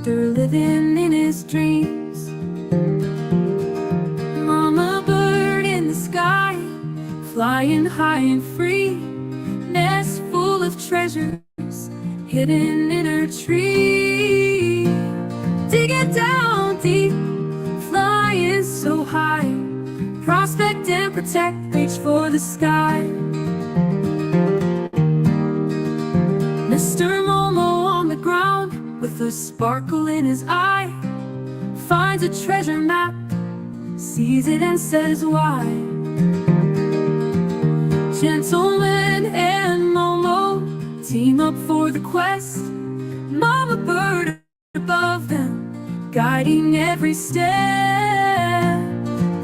drifter living in his dreams. Mama bird in the sky, flying high and free. Nest full of treasures hidden in her tree. Digging down deep, flying so high. Prospect and protect, reach for the sky. Mr. Momo on the ground, with a sparkle in his eye, finds a treasure map, sees it and says why. Gentleman and Momo team up for the quest. Mama bird above them, guiding every step.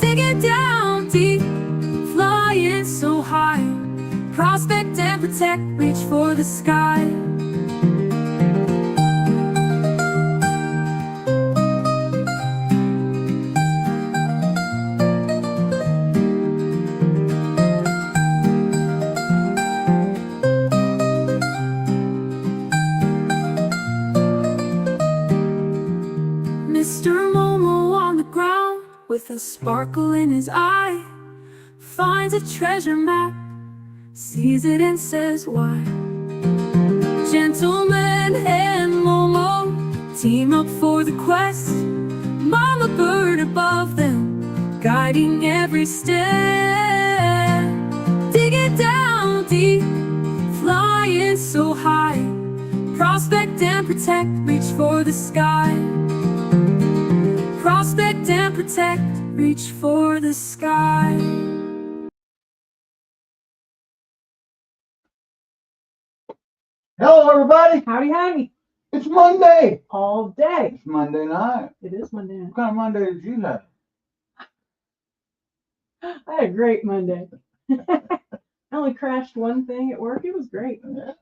Digging down deep, flying so high. Prospect and protect, reach for the sky. Mr. Momo on the ground, with a sparkle in his eye, finds a treasure map, sees it and says why. Gentleman and Momo team up for the quest. Mama bird above them, guiding every step. Digging down deep, flying so high. Prospect and protect, reach for the sky. Prospect and protect, reach for the sky. Hello, everybody. Howdy, howdy. It's Monday. All day. It's Monday night. It is Monday night. What kind of Monday did you have? I had a great Monday. I only crashed one thing at work. It was great. Yeah.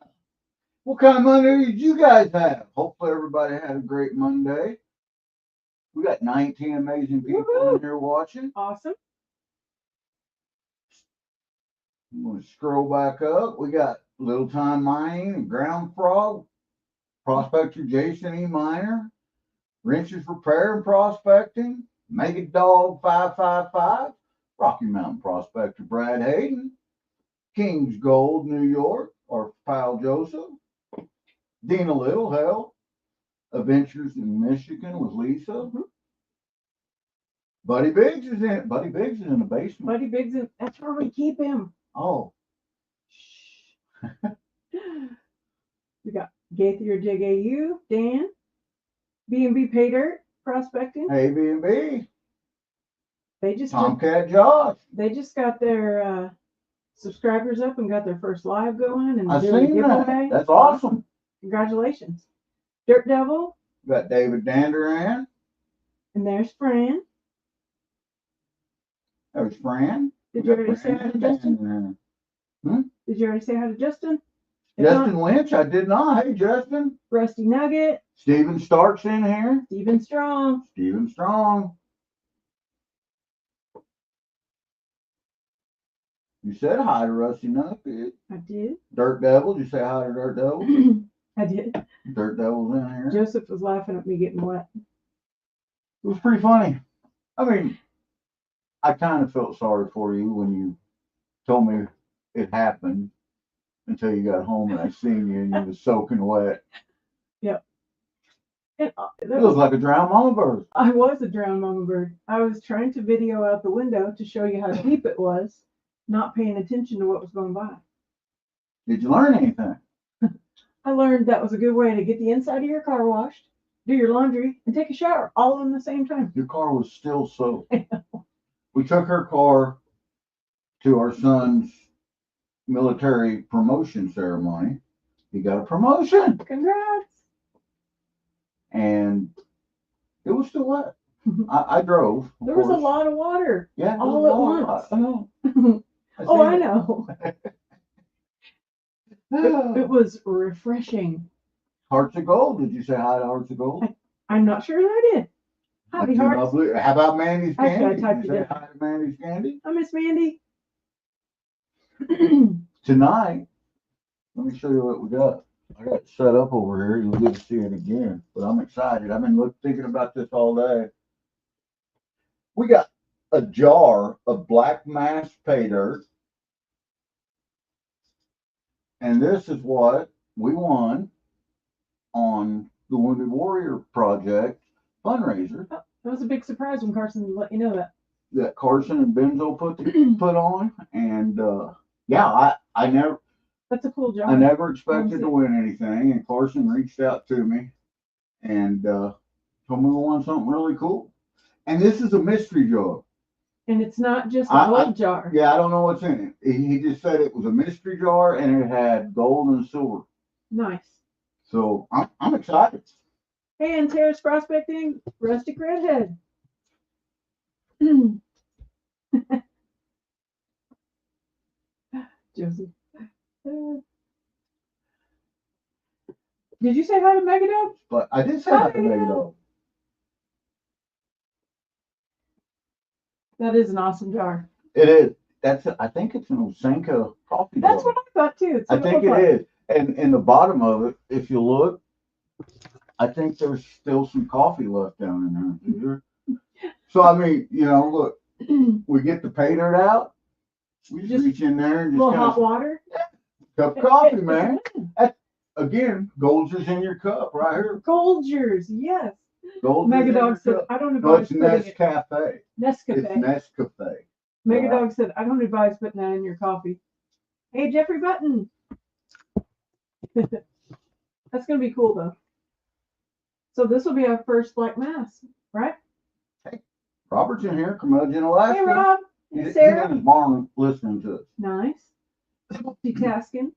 What kind of Monday did you guys have? Hopefully, everybody had a great Monday. We got 19 amazing people in here watching. Awesome. I'm going to scroll back up. We got Little Time Mining and Ground Frog, Prospector Jason E. Miner, Wrenches Repair and Prospecting, Mega Dog 555, Rocky Mountain Prospector Brad Hayden, King's Gold New York, our pal Joseph, Dina Little Hell, Adventures in Michigan with Lisa. Buddy Biggs is in. Buddy Biggs is in the basement. Buddy Biggs, that's where we keep him. Oh. We got Gaither Jig AU, Dan, B&B Paydirt Prospecting. Hey, B&B. They just Tomcat Josh. They just got their subscribers up and got their first live going, and I've doing a seen giveaway. that. That's awesome. Congratulations. Dirt Devil, We got David Danderan. and there's Fran. There's Fran. Did We you got already say Fran hi to and Justin? Danderan. Did you already say hi to Justin? If Justin not, Lynch, I did not. Hey, Justin. Rusty Nugget, Steven Stark's in here. Steven Strong. Steven Strong. You said hi to Rusty Nugget. I did. Dirt Devil. Did you say hi to Dirt Devil? I did. Dirt Devil's in here. Joseph was laughing at me getting wet. It was pretty funny. I mean, I kind of felt sorry for you when you told me it happened until you got home and I seen you and you was soaking wet. Yep. And It looked like a drowned mama bird. I was a drowned mama bird. I was trying to video out the window to show you how deep it was, not paying attention to what was going by. Did you learn anything? I learned that was a good way to get the inside of your car washed, do your laundry, and take a shower all in the same time. Your car was still soaked. We took her car to our son's military promotion ceremony. He got a promotion. Congrats. And it was still wet. I drove. There was a lot of water. Yeah, all at once. I know. Oh, I know. It was refreshing. Hearts of Gold. Did you say hi to Hearts of Gold? I'm not sure that I did. Howdy, That's Hearts. lovely. How about Mandy's Actually, I Candy? typed Did you it say hi to Mandy's Candy? I miss Mandy. Tonight, let me show you what we got. I got it set up over here. You'll get to see it again. But I'm excited. I've been thinking about this all day. We got a jar of Blackmass Paydirt. And this is what we won on the Wounded Warrior Project fundraiser. Oh, that was a big surprise when Carson let you know that. That Carson and Benzo put on. And yeah, I never That's a cool job. I never expected to win anything, and Carson reached out to me and told me we won something really cool. And this is a mystery jar. And it's not just a gold jar. Yeah, I don't know what's in it. He just said it was a mystery jar and it had gold and silver. Nice. So I'm excited. Hey, and Terrace Prospecting, Rustic Redhead. Josie. Did you say hi to Megadog? But I did say hi to Megadog. That is an awesome jar. It is. I think it's an Osenka coffee jar. That's what I thought too. I think it is. And in the bottom of it, if you look, I think there's still some coffee left down in there. So I mean, you know, look, we get the pay dirt out. We just reach in there and just little hot water. Cup of coffee, man. Again, Goldger's in your cup right here. Goldger's, yes. Goldger's Megadog said, I don't no, advise it's putting it. Nescafe. Nescafe. It's Nescafe. Megadog said, I don't advise putting that in your coffee. Hey, Jeffrey Button. That's going to be cool, though. So this will be our first Black Mass, right? Hey, Robert's in here, Curmudgeon, Alaska. Hey, Rob. He's Sarah. in his barn listening to us. Nice. Multitasking.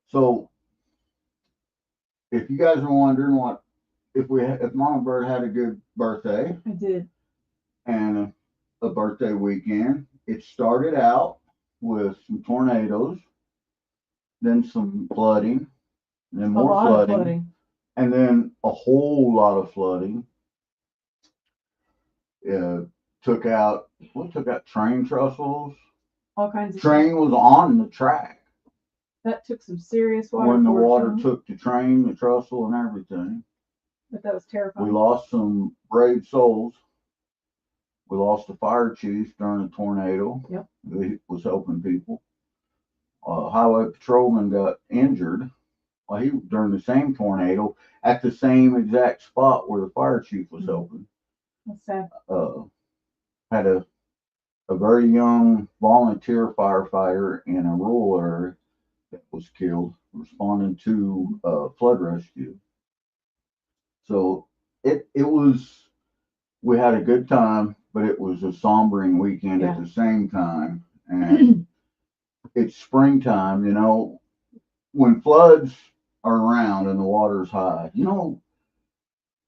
So, if you guys are wondering if Mama Bird had a good birthday. I did. And a birthday weekend. It started out with some tornadoes, then some flooding, then more flooding, and then a whole lot of flooding. Took out train trestles. All kinds of train stuff. Was on the track. That took some serious water. When the water took the train, the trestle, and everything. But that was terrifying. We lost some brave souls. We lost the fire chief during a tornado. Yep. He was helping people. Highway patrolman got injured. Well, he during the same tornado at the same exact spot where the fire chief was helping. That's sad. Had a very young volunteer firefighter in a rural area that was killed responding to flood rescue. So it was. We had a good time, but it was a sombering weekend at the same time. And it's springtime, you know, when floods are around and the water's high, you know,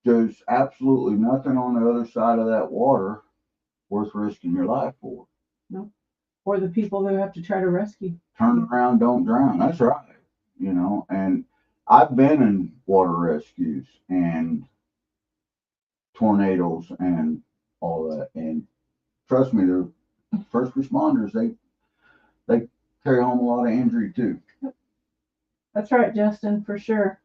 there's absolutely nothing on the other side of that water worth risking your life for. No. Or the people who have to try to rescue. Turn around, don't drown. That's right. You know, and I've been in water rescues and tornadoes and all that, and trust me, the first responders they carry home a lot of injury too. That's right, Justin, for sure.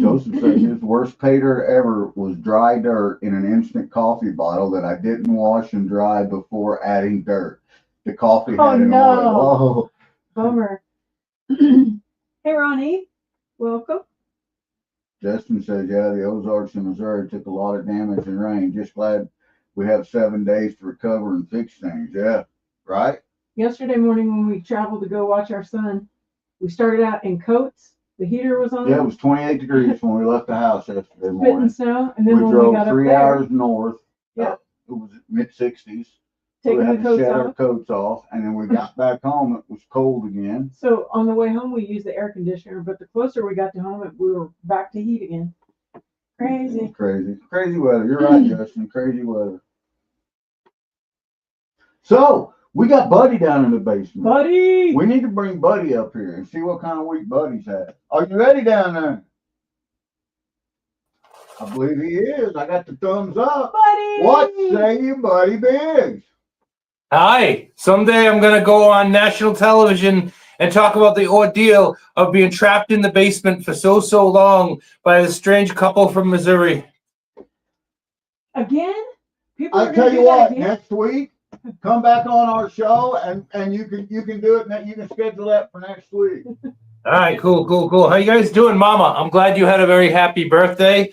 Joseph says his worst pay dirt ever was dry dirt in an instant coffee bottle that I didn't wash and dry before adding dirt. The coffee had an oil. Oh, bummer. Hey, Ronnie, welcome. Justin says, yeah, the Ozarks in Missouri took a lot of damage and rain. Just glad we have 7 days to recover and fix things. Yeah, right? Yesterday morning when we traveled to go watch our son, we started out in coats. The heater was on. Yeah, it was 28 degrees when we left the house yesterday morning. Spitting snow. And then we when drove we got 3 up there, hours north. Yeah. It was mid-60s. Taking we had the to coats shed off. our coats off, and then we got back home. It was cold again. So on the way home, we used the air conditioner, but the closer we got to home, we were back to heat again. Crazy. Crazy weather. You're right, Justin. Crazy weather. So we got Buddy down in the basement. Buddy! We need to bring Buddy up here and see what kind of week Buddy's had. Are you ready down there? I believe he is. I got the thumbs up. Buddy! What say you, Buddy Biggs? Hi. Someday I'm going to go on national television and talk about the ordeal of being trapped in the basement for so long by this strange couple from Missouri. Again? People I'll are tell gonna you do that what, again? next week, come back on our show and you can do it, and you can schedule that for next week. All right, cool. How you guys doing, Mama? I'm glad you had a very happy birthday,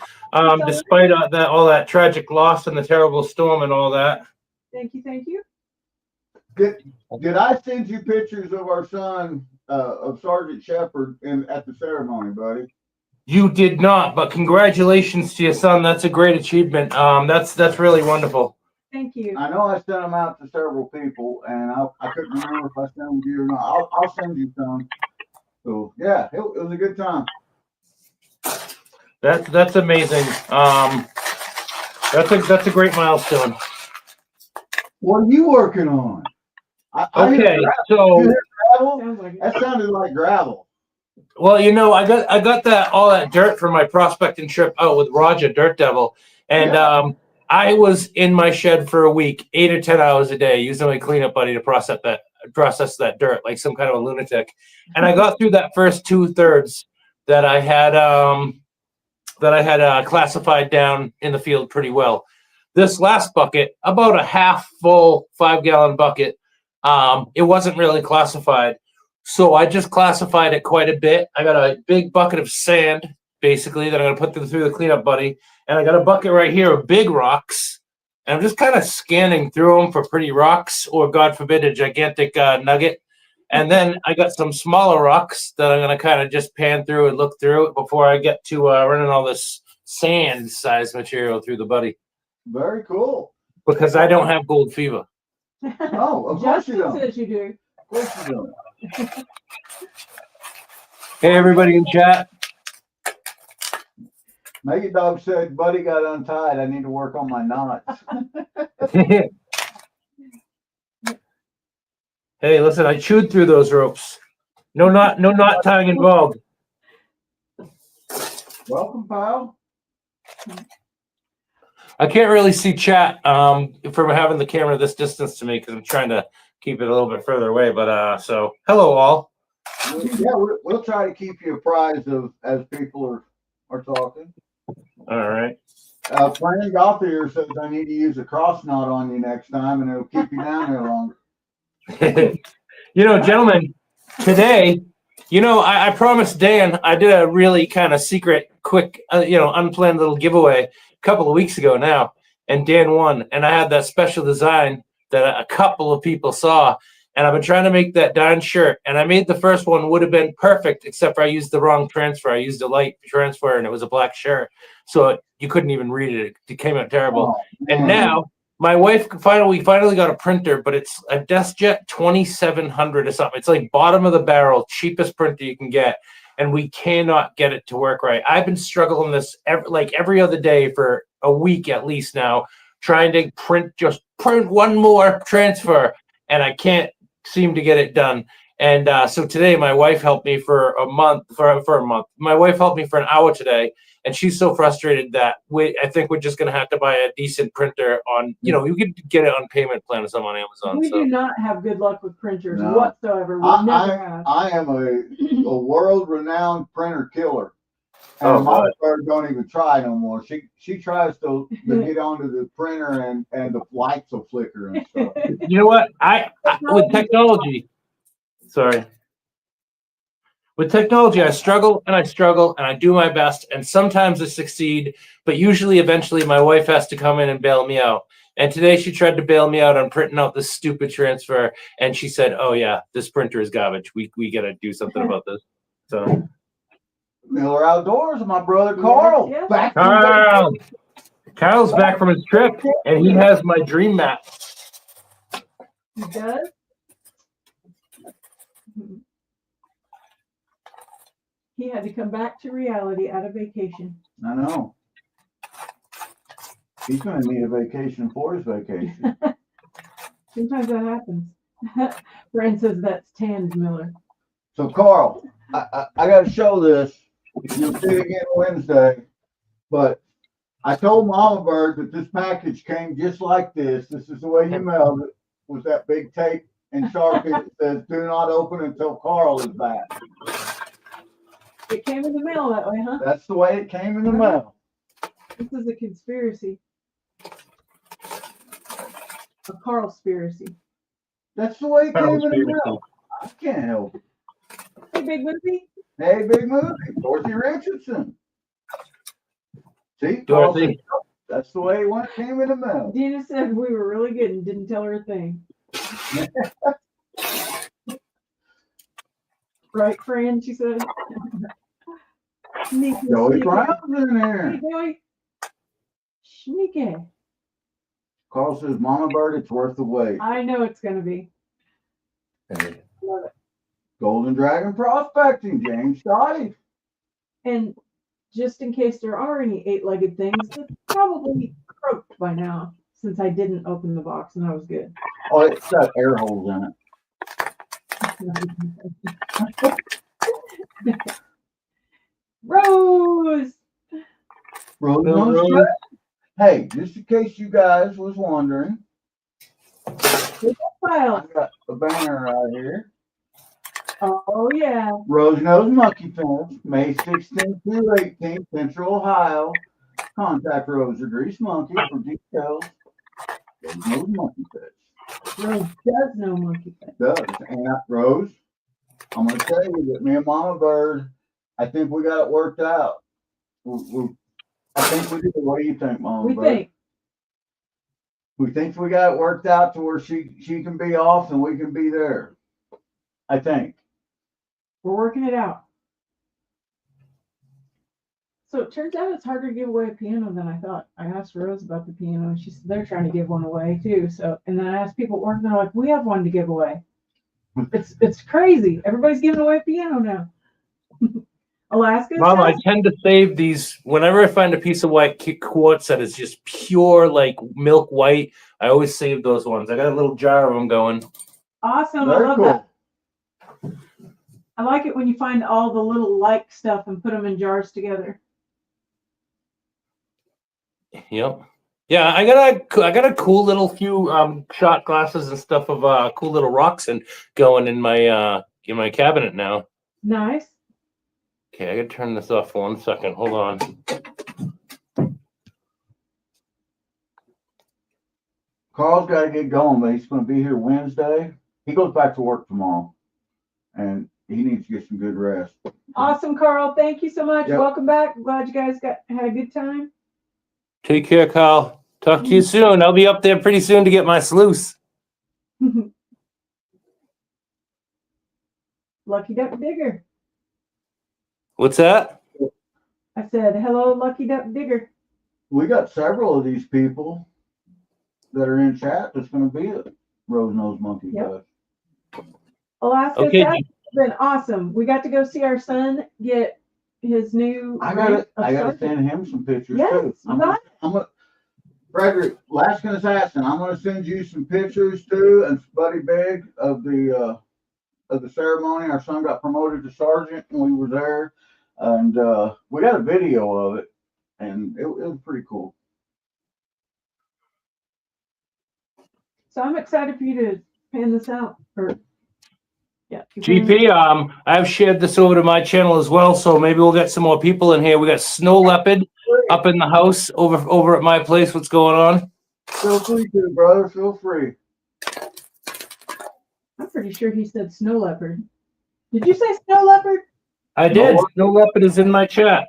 despite all that tragic loss and the terrible storm and all that. Thank you. Did I send you pictures of our son, of Sergeant Shepard at the ceremony, buddy? You did not, but congratulations to your son. That's a great achievement. That's really wonderful. Thank you. I know I sent them out to several people, and I couldn't remember if I sent them to you or not. I'll send you some. So yeah, it was a good time. That's amazing. That's a great milestone. What are you working on? Okay, so you hear gravel? Sounds like it. That sounded like gravel. well, I got all that dirt from my prospecting trip out with Roger, Dirt Devil, and Yeah. I was in my shed for a week, 8 or 10 hours a day, using my cleanup buddy to process that dirt like some kind of a lunatic. And I got through that first 2/3 that I had classified down in the field pretty well. This last bucket, about a half full 5-gallon bucket, it wasn't really classified. So I just classified it quite a bit. I got a big bucket of sand, basically, that I'm going to put through the cleanup buddy. And I got a bucket right here of big rocks. And I'm just kind of scanning through them for pretty rocks or, God forbid, a gigantic nugget. And then I got some smaller rocks that I'm going to kind of just pan through and look through before I get to running all this sand-sized material through the buddy. Very cool. Because I don't have gold fever. Oh, of course you Justin don't. says you do. Of course you don't. Hey, everybody in chat. Maggie Dog said, "Buddy got untied. I need to work on my knots." Hey, listen, I chewed through those ropes. No knot tying involved. Welcome, pal. I can't really see chat from having the camera this distance to me because I'm trying to keep it a little bit further away. But so hello all. Yeah, we'll try to keep you apprised of as people are talking. All right. Frank Gothier says I need to use a cross knot on you next time, and it'll keep you down there longer. Gentlemen, today, I promised Dan I did a really kind of secret, quick, unplanned little giveaway a couple of weeks ago now, and Dan won. And I had that special design that a couple of people saw, and I've been trying to make that darn shirt. And I made the first one would have been perfect, except for I used the wrong transfer. I used a light transfer, and it was a black shirt, so you couldn't even read it. It came out terrible. Oh, and now my wife finally got a printer, but it's a DeskJet 2700 or something. It's like bottom of the barrel, cheapest printer you can get, and we cannot get it to work right. I've been struggling this every other day for a week at least now, trying to print one more transfer, and I can't seem to get it done. And so today, my wife helped me for a month. My wife helped me for an hour today, and she's so frustrated that I think we're just going to have to buy a decent printer on. You could get it on payment plan or something on Amazon. We do not have good luck with printers No. whatsoever. We never have. I am a world-renowned printer killer. And Oh, my daughter don't even try no more. She tries to get onto the printer and the lights will flicker and stuff. You know what? I with technology. Sorry. With technology, I struggle and I do my best, and sometimes I succeed, but usually, eventually, my wife has to come in and bail me out. And today, she tried to bail me out on printing out this stupid transfer, and she said, "Oh yeah, this printer is garbage. We got to do something about this." So, Miller Outdoors, my brother Carl. Yes. Back to Carl's back from his trip, and he has my dream map. He does. He had to come back to reality out of vacation. I know. He's going to need a vacation for his vacation. Sometimes that happens. Fran says that's Tans Miller. So, Carl, I got to show this. You'll see it again Wednesday. But I told Mama Bird that this package came just like this. This is the way you mailed it. was that big tape in Sharpie that says, "Do not open until Carl is back." It came in the mail that way, huh? That's the way it came in the mail. This is a conspiracy. A Carl-spiracy. That's the way it came in the mail. I can't help it. Hey, Big Movie. Hey, big movie, Dorothy Richardson. See, Carl said, Dorothy. that's the way it came in the mail. Dina said we were really good and didn't tell her a thing. Right, Fran? She said. Sneaky, Joey sneaky. Brown's in Hey, there. Joey. Sneaky. Carl says, "Mama Bird, it's worth the wait." I know it's going to be. Love it. Golden Dragon Prospecting, James Scotty. And just in case there are any 8-legged things, they're probably croaked by now since I didn't open the box and I was good. Oh, it's got air holes in it. Rose! Rose Rose. on straight. Hey, just in case you guys was wondering, File. I got a banner right here. Oh, yeah. Rose Nose Monkey Fence, May 16th through 18th, Central Ohio. Contact Rose or Grease Monkey for details. Rose Nose Monkey Fence. Rose does know monkey things. Does. And Rose, I'm going to tell you that me and Mama Bird, I think we got it worked out. I think we do. What do you think, Mama We Bird? think. We think we got it worked out to where she can be off and we can be there. I think. We're working it out. So it turns out it's harder to give away a piano than I thought. I asked Rose about the piano and she said they're trying to give one away too. So, and then I asked people at work and they're like, we have one to give away. It's crazy. Everybody's giving away a piano now. Alaska. Mom, I tend to save these whenever I find a piece of white quartz that is just pure, like milk white. I always save those ones. I got a little jar of them going. Awesome. Very I love cool. that. I like it when you find all the little like stuff and put them in jars together. Yep. Yeah, I got a cool little few shot glasses and stuff of cool little rocks and going in my cabinet now. Nice. Okay, I gotta turn this off for 1 second. Hold on. Carl's got to get going, but he's going to be here Wednesday. He goes back to work tomorrow, and he needs to get some good rest. Awesome, Carl. Thank you so much. Yep. Welcome back. Glad you guys had a good time. Take care, Kyle. Talk to you soon. I'll be up there pretty soon to get my sluice. Lucky Duck Digger. What's that? I said, hello, Lucky Duck Digger. We got several of these people that are in chat that's going to be at Rose Nose Monkey Yep. Fest. Alaska, Okay. that's been awesome. We got to go see our son get his new I rank of got to sergeant. send him some pictures Yes, too. you got I'm gonna, Frederick, Laskin Assassin, I'm going to send you some pictures too, and Buddy Big of the ceremony. Our son got promoted to sergeant, and we were there, and we got a video of it, and it was pretty cool. So I'm excited for you to pan this out. Yeah. you pan GP, I've shared this over to my channel as well, so maybe we'll get some more people in here. We got Snow Leopard up in the house over at my place. What's going on? Feel free to, brother. Feel free. I'm pretty sure he said snow leopard. Did you say snow leopard? I did. Snow Leopard is in my chat.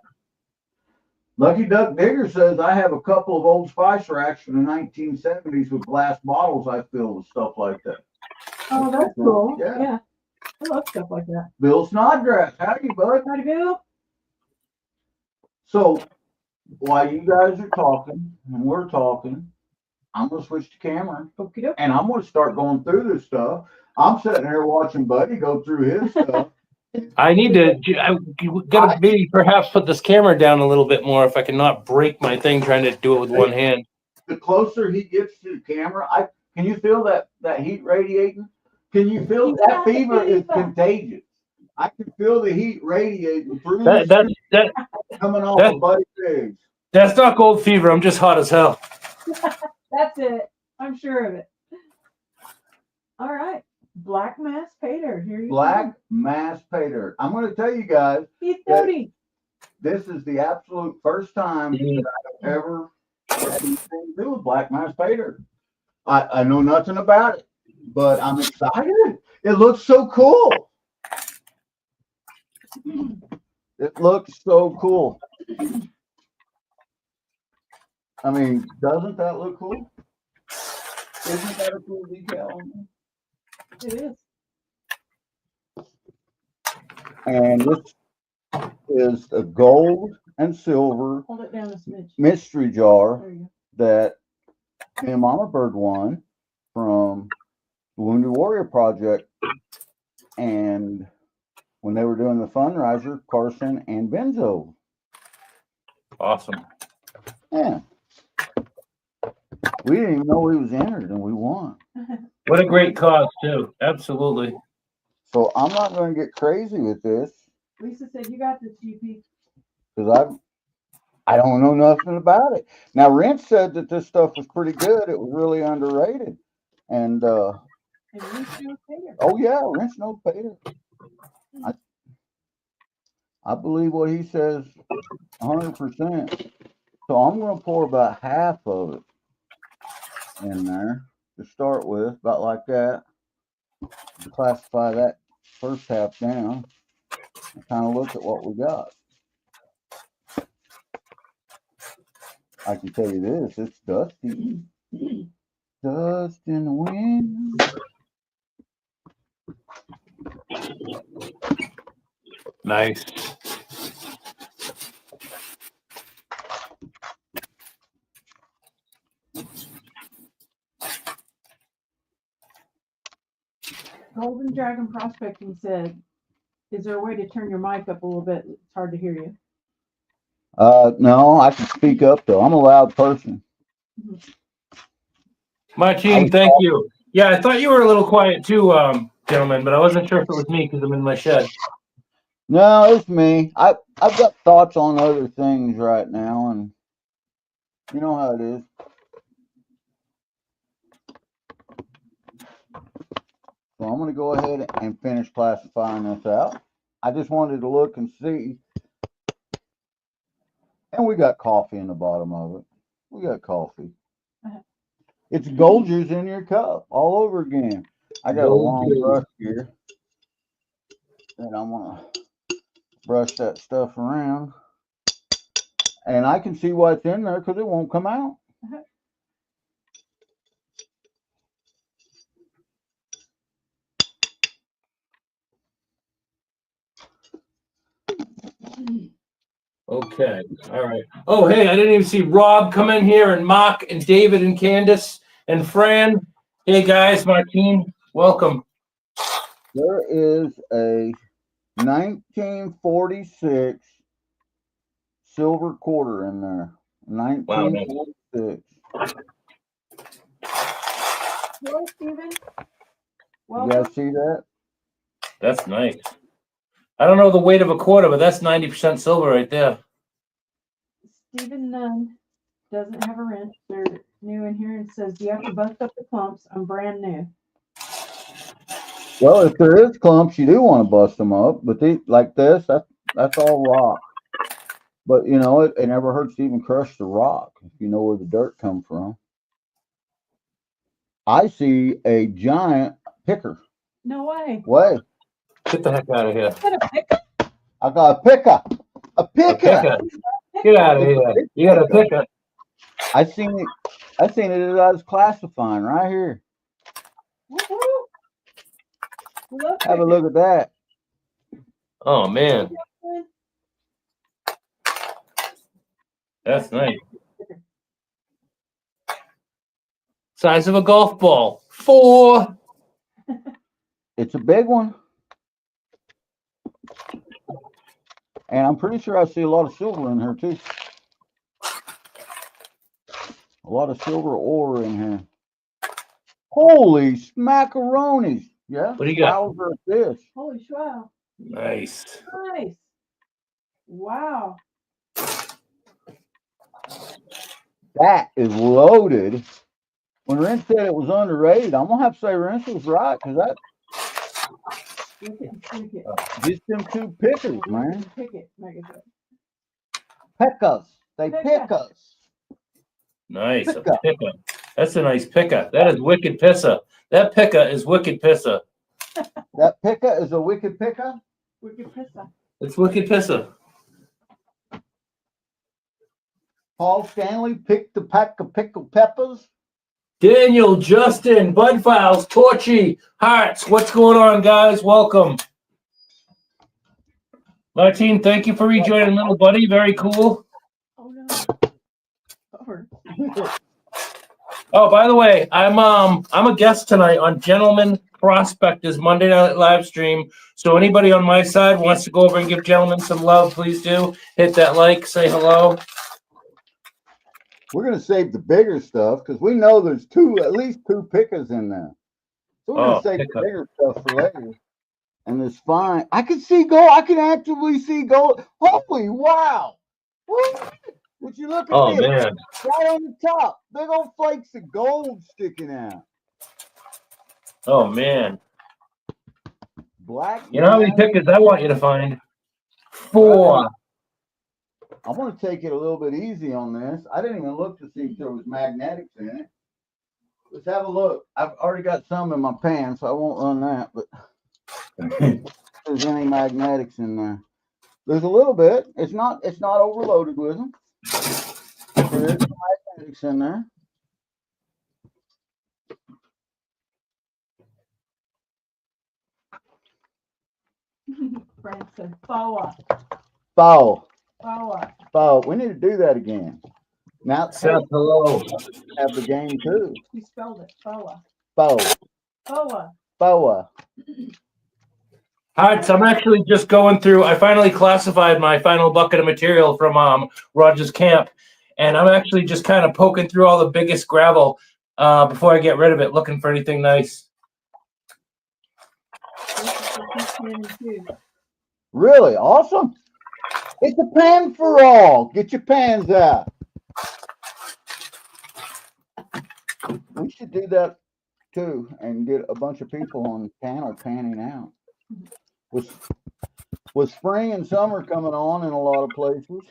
Lucky Duck Digger says, I have a couple of Old Spice racks from the 1970s with glass bottles I fill with stuff like that. Oh, that's cool. Yeah. Yeah. I love stuff like that. Bill Snodgrass, howdy, bud. Howdy, Bill. So while you guys are talking and we're talking, I'm going to switch to camera Okie doke. and I'm going to start going through this stuff. I'm sitting here watching Buddy go through his stuff. I need to. I gotta maybe perhaps put this camera down a little bit more if I can not break my thing trying to do it with one hand. The closer he gets to the camera, can you feel that heat radiating? Can you feel that fever is contagious? I can feel the heat radiating through the street, coming off of Buddy Biggs. That's not gold fever. I'm just hot as hell. That's it. I'm sure of it. All right. Blackmass Paydirt. Here you go. Blackmass Paydirt. I'm going to tell you guys, He's 30. this is the absolute first time that I've ever had anything to do with Blackmass Paydirt. I know nothing about it, but I'm excited. It looks so cool. It looks so cool. I mean, doesn't that look cool? Isn't that a cool decal on there? It is. And this is a gold and silver Hold it down a smidge. mystery jar There you that me and Mama Bird won from the Wounded Warrior Project. And when they were doing the fundraiser, Carson and Benzo. Awesome. Yeah. We didn't even know he was entered and we won. go. What a great cause, too. Absolutely. So I'm not going to get crazy with this Lisa said, you got this, GP. because I don't know nothing about it. Now, Rent said that this stuff was pretty good. It was really underrated. And, And you still Paydirt. oh, yeah, Rent's no Paydirt. I believe what he says 100%. So I'm going to pour about half of it in there to start with, about like that. To classify that first half down and kind of look at what we got. I can tell you this, it's dusty. Dust in the wind. Nice. Golden Dragon Prospecting said, is there a way to turn your mic up a little bit? It's hard to hear you. No, I can speak up though. I'm a loud person. Martine, thank you. Yeah, I thought you were a little quiet too, gentlemen, but I wasn't sure if it was me because I'm in my shed. No, it's me. I've got thoughts on other things right now, and you know how it is. So I'm going to go ahead and finish classifying this out. I just wanted to look and see. And we got coffee in the bottom of it. We got coffee. It's gold juice in your cup all over again. I got a long brush here. And I'm going to brush that stuff around. And I can see what's in there because it won't come out. Okay. All right. Oh, hey, I didn't even see Rob come in here and Mark and David and Candace and Fran. Hey, guys, Martine, welcome. There is a 1946 silver quarter in there. 1946. Hello, Stephen. You Welcome. guys see that? That's nice. I don't know the weight of a quarter, but that's 90% silver right there. Stephen Nunn doesn't have a wrench. They're new in here and says, do you have to bust up the clumps? I'm brand new. Well, if there is clumps, you do want to bust them up. But they, like this, that's all rock. But you know, it never hurts to even crush the rock if you know where the dirt comes from. I see a giant picker. No way. Way. Get the heck out of here. Is that a pickup? I got a picker. A picker. Get out of here. You got a picker. I seen it as I was classifying right here. Woo-hoo. Have a look at that. Oh, man. That's nice. Size of a golf ball. 4. It's a big one. And I'm pretty sure I see a lot of silver in here too. A lot of silver ore in here. Holy smackaroonies. Yeah. What do you got? How's this? Holy wow. Nice. Nice. Wow. That is loaded When Rince said it was underrated, I'm gonna have to say Rince was right because that just them two pickers, man. Pick it, Megazord. Pick us. They Pick pick us. us. Nice. A Picka. picka. That's a nice picka. That is wicked pissa. That picka is wicked pissa. That picker is a wicked picker. Wicked pissa. It's wicked pissa. Paul Stanley picked a pack of pickled peppers. Daniel, Justin, Bud Files, Torchy, Hearts. What's going on, guys? Welcome. Martine, thank you for rejoining, little buddy. Very cool. Oh no. Over. Oh, by the way, I'm a guest tonight on Gentleman Prospectors Monday night live stream. So anybody on my side wants to go over and give Gentlemen some love, please do. Hit that like, say hello. We're gonna save the bigger stuff because we know there's at least two pickers in there. So we're gonna save the pickup. bigger stuff for later. And it's fine. I can see gold. I can actively see gold. Holy wow! Woo! Would you look at Oh this? man. Right on the top, big old flakes of gold sticking out. Oh man. Black. You know how many pickers I want you to find? 4. I want to take it a little bit easy on this. I didn't even look to see if there was magnetics in it. Let's have a look. I've already got some in my pan, so I won't run that. But if there's any magnetics in there, there's a little bit. It's not overloaded with them. There is some magnetics in there. Frank said, "Boa, Foul. boa." Foul. We need to do that again. Now Seth, hello. have the game too. You spelled it, boa, Foul. boa. Boa. Hearts, I'm actually just going through. I finally classified my final bucket of material from Roger's camp, and I'm actually just kind of poking through all the biggest gravel before I get rid of it, looking for anything nice. Really awesome. It's a pan for all. Get your pans out. We should do that too and get a bunch of people on the panel panning out. With spring and summer coming on in a lot of places,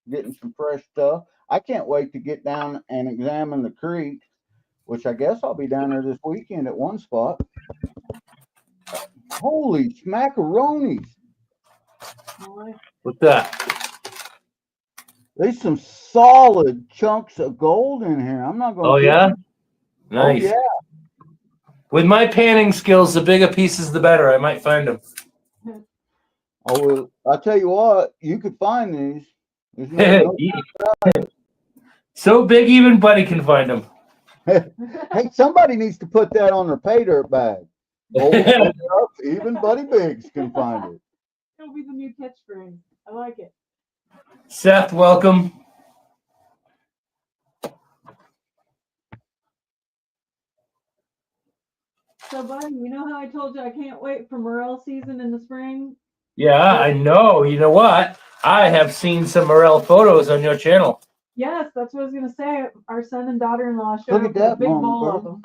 getting some fresh stuff. I can't wait to get down and examine the creek, which I guess I'll be down there this weekend at one spot. Holy smackaroonies. What's that? There's some solid chunks of gold in here. I'm not going to. Oh, yeah? Nice. Oh, yeah. With my panning skills, the bigger pieces, the better. I might find them. Oh, well, I'll tell you what, you could find these. There's no So big, even Buddy can find them. Hey, somebody needs to put that on their Paydirt bag. Hold it up, even Buddy Biggs can find it. It'll be the new catchphrase. I like it. Seth, welcome. So, buddy, you know how I told you I can't wait for morel season in the spring? Yeah, I know. You know what? I have seen some morel photos on your channel. Yes, that's what I was gonna say. Our son and daughter-in-law showed Look up at with a that, big Mom, bowl of buddy. them.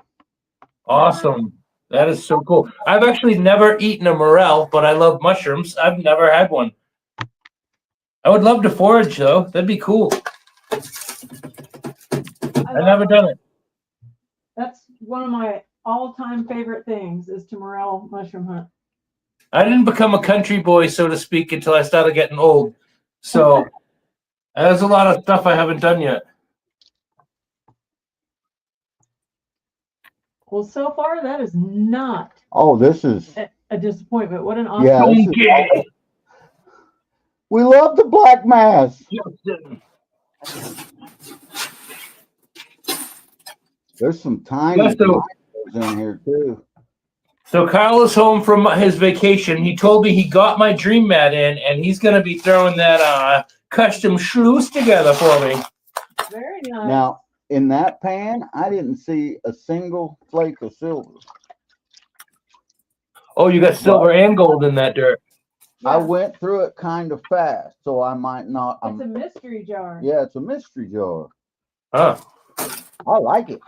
Awesome. That is so cool. I've actually never eaten a morel, but I love mushrooms. I've never had one. I would love to forage, though. That'd be cool. I've never done it. That's one of my all-time favorite things is to morel mushroom hunt. I didn't become a country boy, so to speak, until I started getting old. So there's a lot of stuff I haven't done yet. Well, so far that is not Oh, this is, a disappointment. What an awesome. yeah, this is Okay. we love the black mass. There's some tiny Yeah, so- in here too. So Kyle is home from his vacation. He told me he got my dream mat in, and he's going to be throwing that custom sluice together for me. Very nice. Now, in that pan, I didn't see a single flake of silver. Oh, you got silver and gold in that dirt. I Yeah, went through it kind of fast, so I might not. it's a mystery jar. Yeah, it's a mystery jar. Huh. I like it.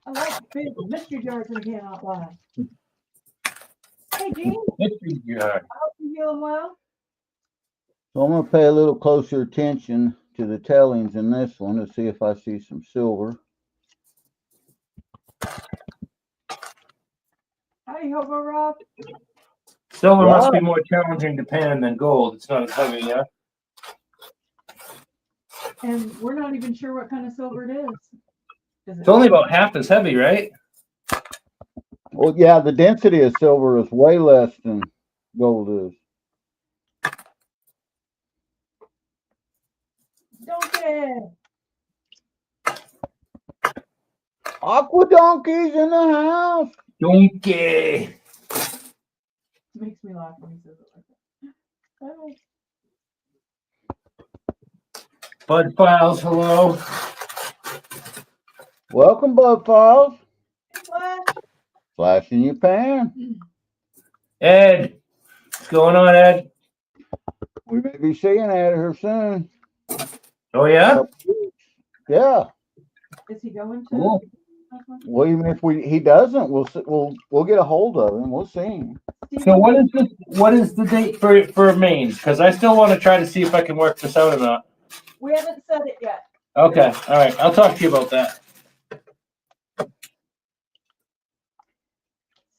I like big mystery jars when you cannot lie. Hey, Gene, Mystery jar. I hope you're feeling well. So I'm gonna pay a little closer attention to the tellings in this one to see if I see some silver. Howdy, Hobo Rob. Silver must be Right. more challenging to pan than gold. It's not as heavy, yeah? And we're not even sure what kind of silver it is. Is it It's only about half as heavy, right? Well, yeah, the density of silver is way less than gold is. Donkey? Aqua Donkey's in the house. Donkey. Makes me laugh when he says it like that. Oh, Bud Files, hello. Welcome, Bud Files. Flash. Flash in your pan. Ed. What's going on, Ed? We may be seeing at her soon. Oh, yeah? Yeah. Is he going to? Cool. Well, even if he doesn't, we'll get a hold of him. We'll see him. So what is the date for Maine? Because I still want to try to see if I can work this out or not. We haven't said it yet. Okay, all right. I'll talk to you about that.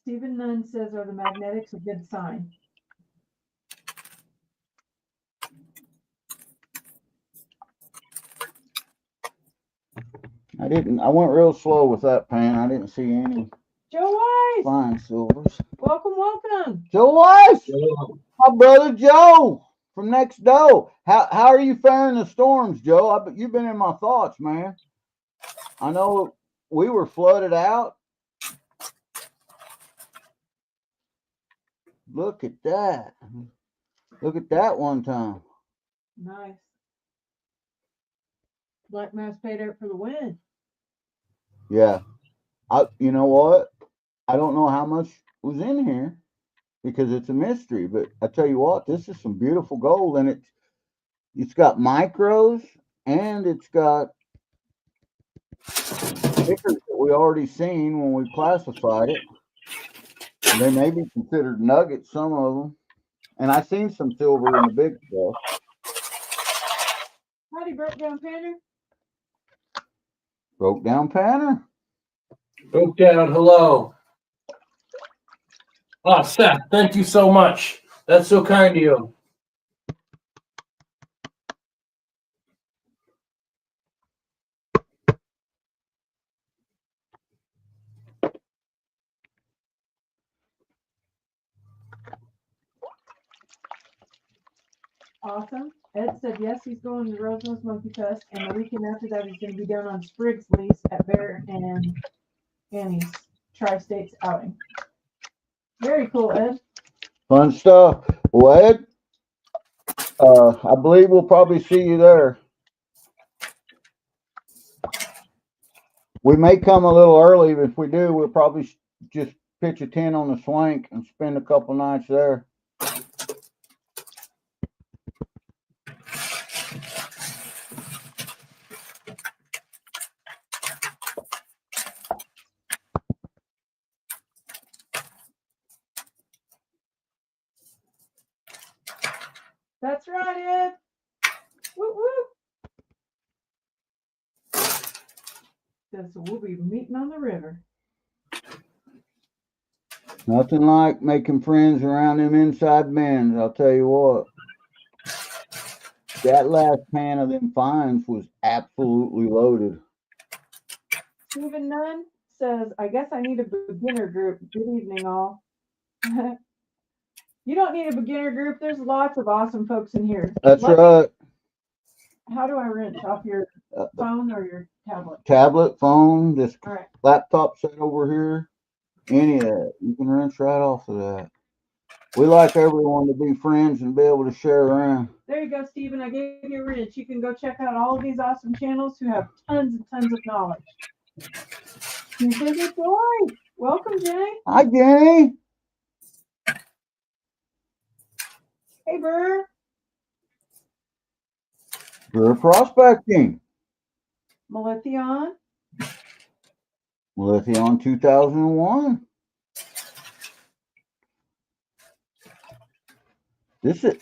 Stephen Nunn says, are the magnetics a good sign? I went real slow with that pan. I didn't see any Joe Weiss. fine silvers. Welcome, welcome. Joe Weiss, my brother Joe from next door. How are you faring the storms, Joe? You've been in my thoughts, man. I know we were flooded out. Look at that. Look at that one time. Nice. Blackmass Paydirt for the win. Yeah. You know what? I don't know how much was in here because it's a mystery, but I tell you what, this is some beautiful gold, and it's got micros and it's got stickers that we already seen when we classified it. And they may be considered nuggets, some of them. And I seen some silver in the big stuff. Howdy, broke down Panner. Broke down panner. Broke down, hello. Oh, Seth, thank you so much. That's so kind of you. Awesome. Ed said yes, he's going to Rosemo's Monkey Fest, and the weekend after that, he's going to be down on Spriggs lease at Bear and Annie's Tri-States outing. Very cool, Ed. Fun stuff. Well, Ed, I believe we'll probably see you there. We may come a little early, but if we do, we'll probably just pitch a tent on the Swank and spend a couple nights there. That's right, Ed. Woo woo. So we'll be meeting on the river. Nothing like making friends around them inside bends, I'll tell you what. That last pan of them fines was absolutely loaded. Stephen Nunn says, I guess I need a beginner group. Good evening, all. You don't need a beginner group. There's lots of awesome folks in here. That's right. How do I wrench off your phone or your tablet? Tablet, phone, this All right. laptop set over here, any of that. You can wrench right off of that. We like everyone to be friends and be able to share around. There you go, Stephen. I gave you a wrench. You can go check out all of these awesome channels who have tons and tons of knowledge. Tuesday with Joy. Welcome, Jay. Hi, Jenny. Hey, Burr. We're prospecting. Malithion. Lithium 2001. This is,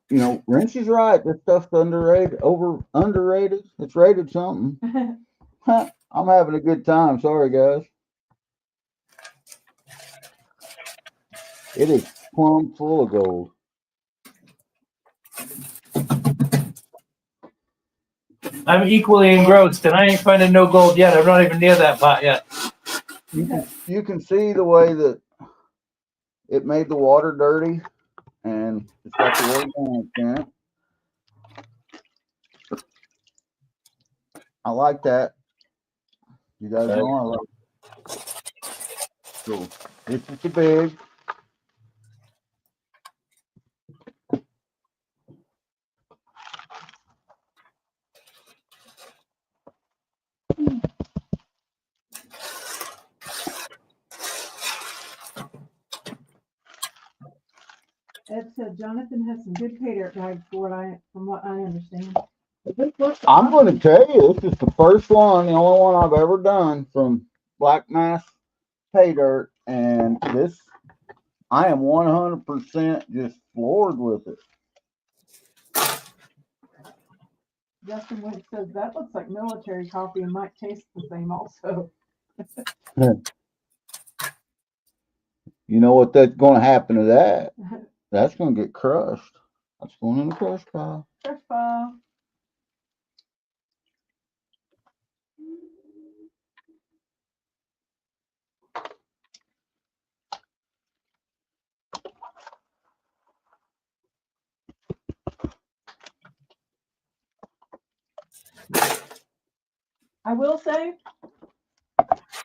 you know, Wrench is right. This stuff's underrated. Underrated. It's rated something. Huh, I'm having a good time. Sorry, guys. It is plumb full of gold. I'm equally engrossed, and I ain't finding no gold yet. I'm not even near that pot yet. You can see the way that it made the water dirty, and it's got the organics in it. I like that. You guys know I like it. So this is the big. Ed said Jonathan has some good paydirt bags from what I understand. I'm going to tell you, this is the first one, the only one I've ever done from Blackmass Paydirt, and this, I am 100% just floored with it. Justin Wentz says that looks like military coffee and might taste the same also. You know what that's going to happen to that? That's going to get crushed. That's going in the crush pile. Crush pile. I will say,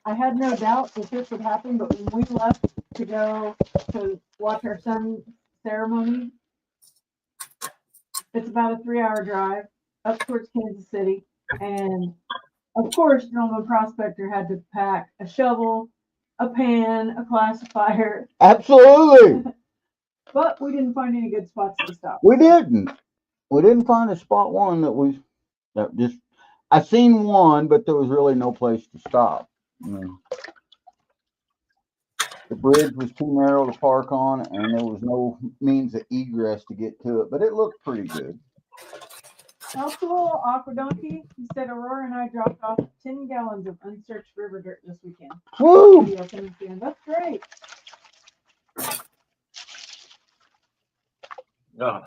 I had no doubt that this would happen, but when we left to go to watch our son's ceremony, it's about a 3-hour drive up towards Kansas City. And of course, Norman Prospector had to pack a shovel, a pan, a classifier. Absolutely. But we didn't find any good spots to stop. We didn't. We didn't find a spot one that just, I seen one, but there was really no place to stop. You know. The bridge was too narrow to park on, and there was no means of egress to get to it, but it looked pretty good. How cool, Aqua Donkey. He said Aurora and I dropped off 10 gallons of unsearched river dirt this weekend. Woo! That's great. Oh.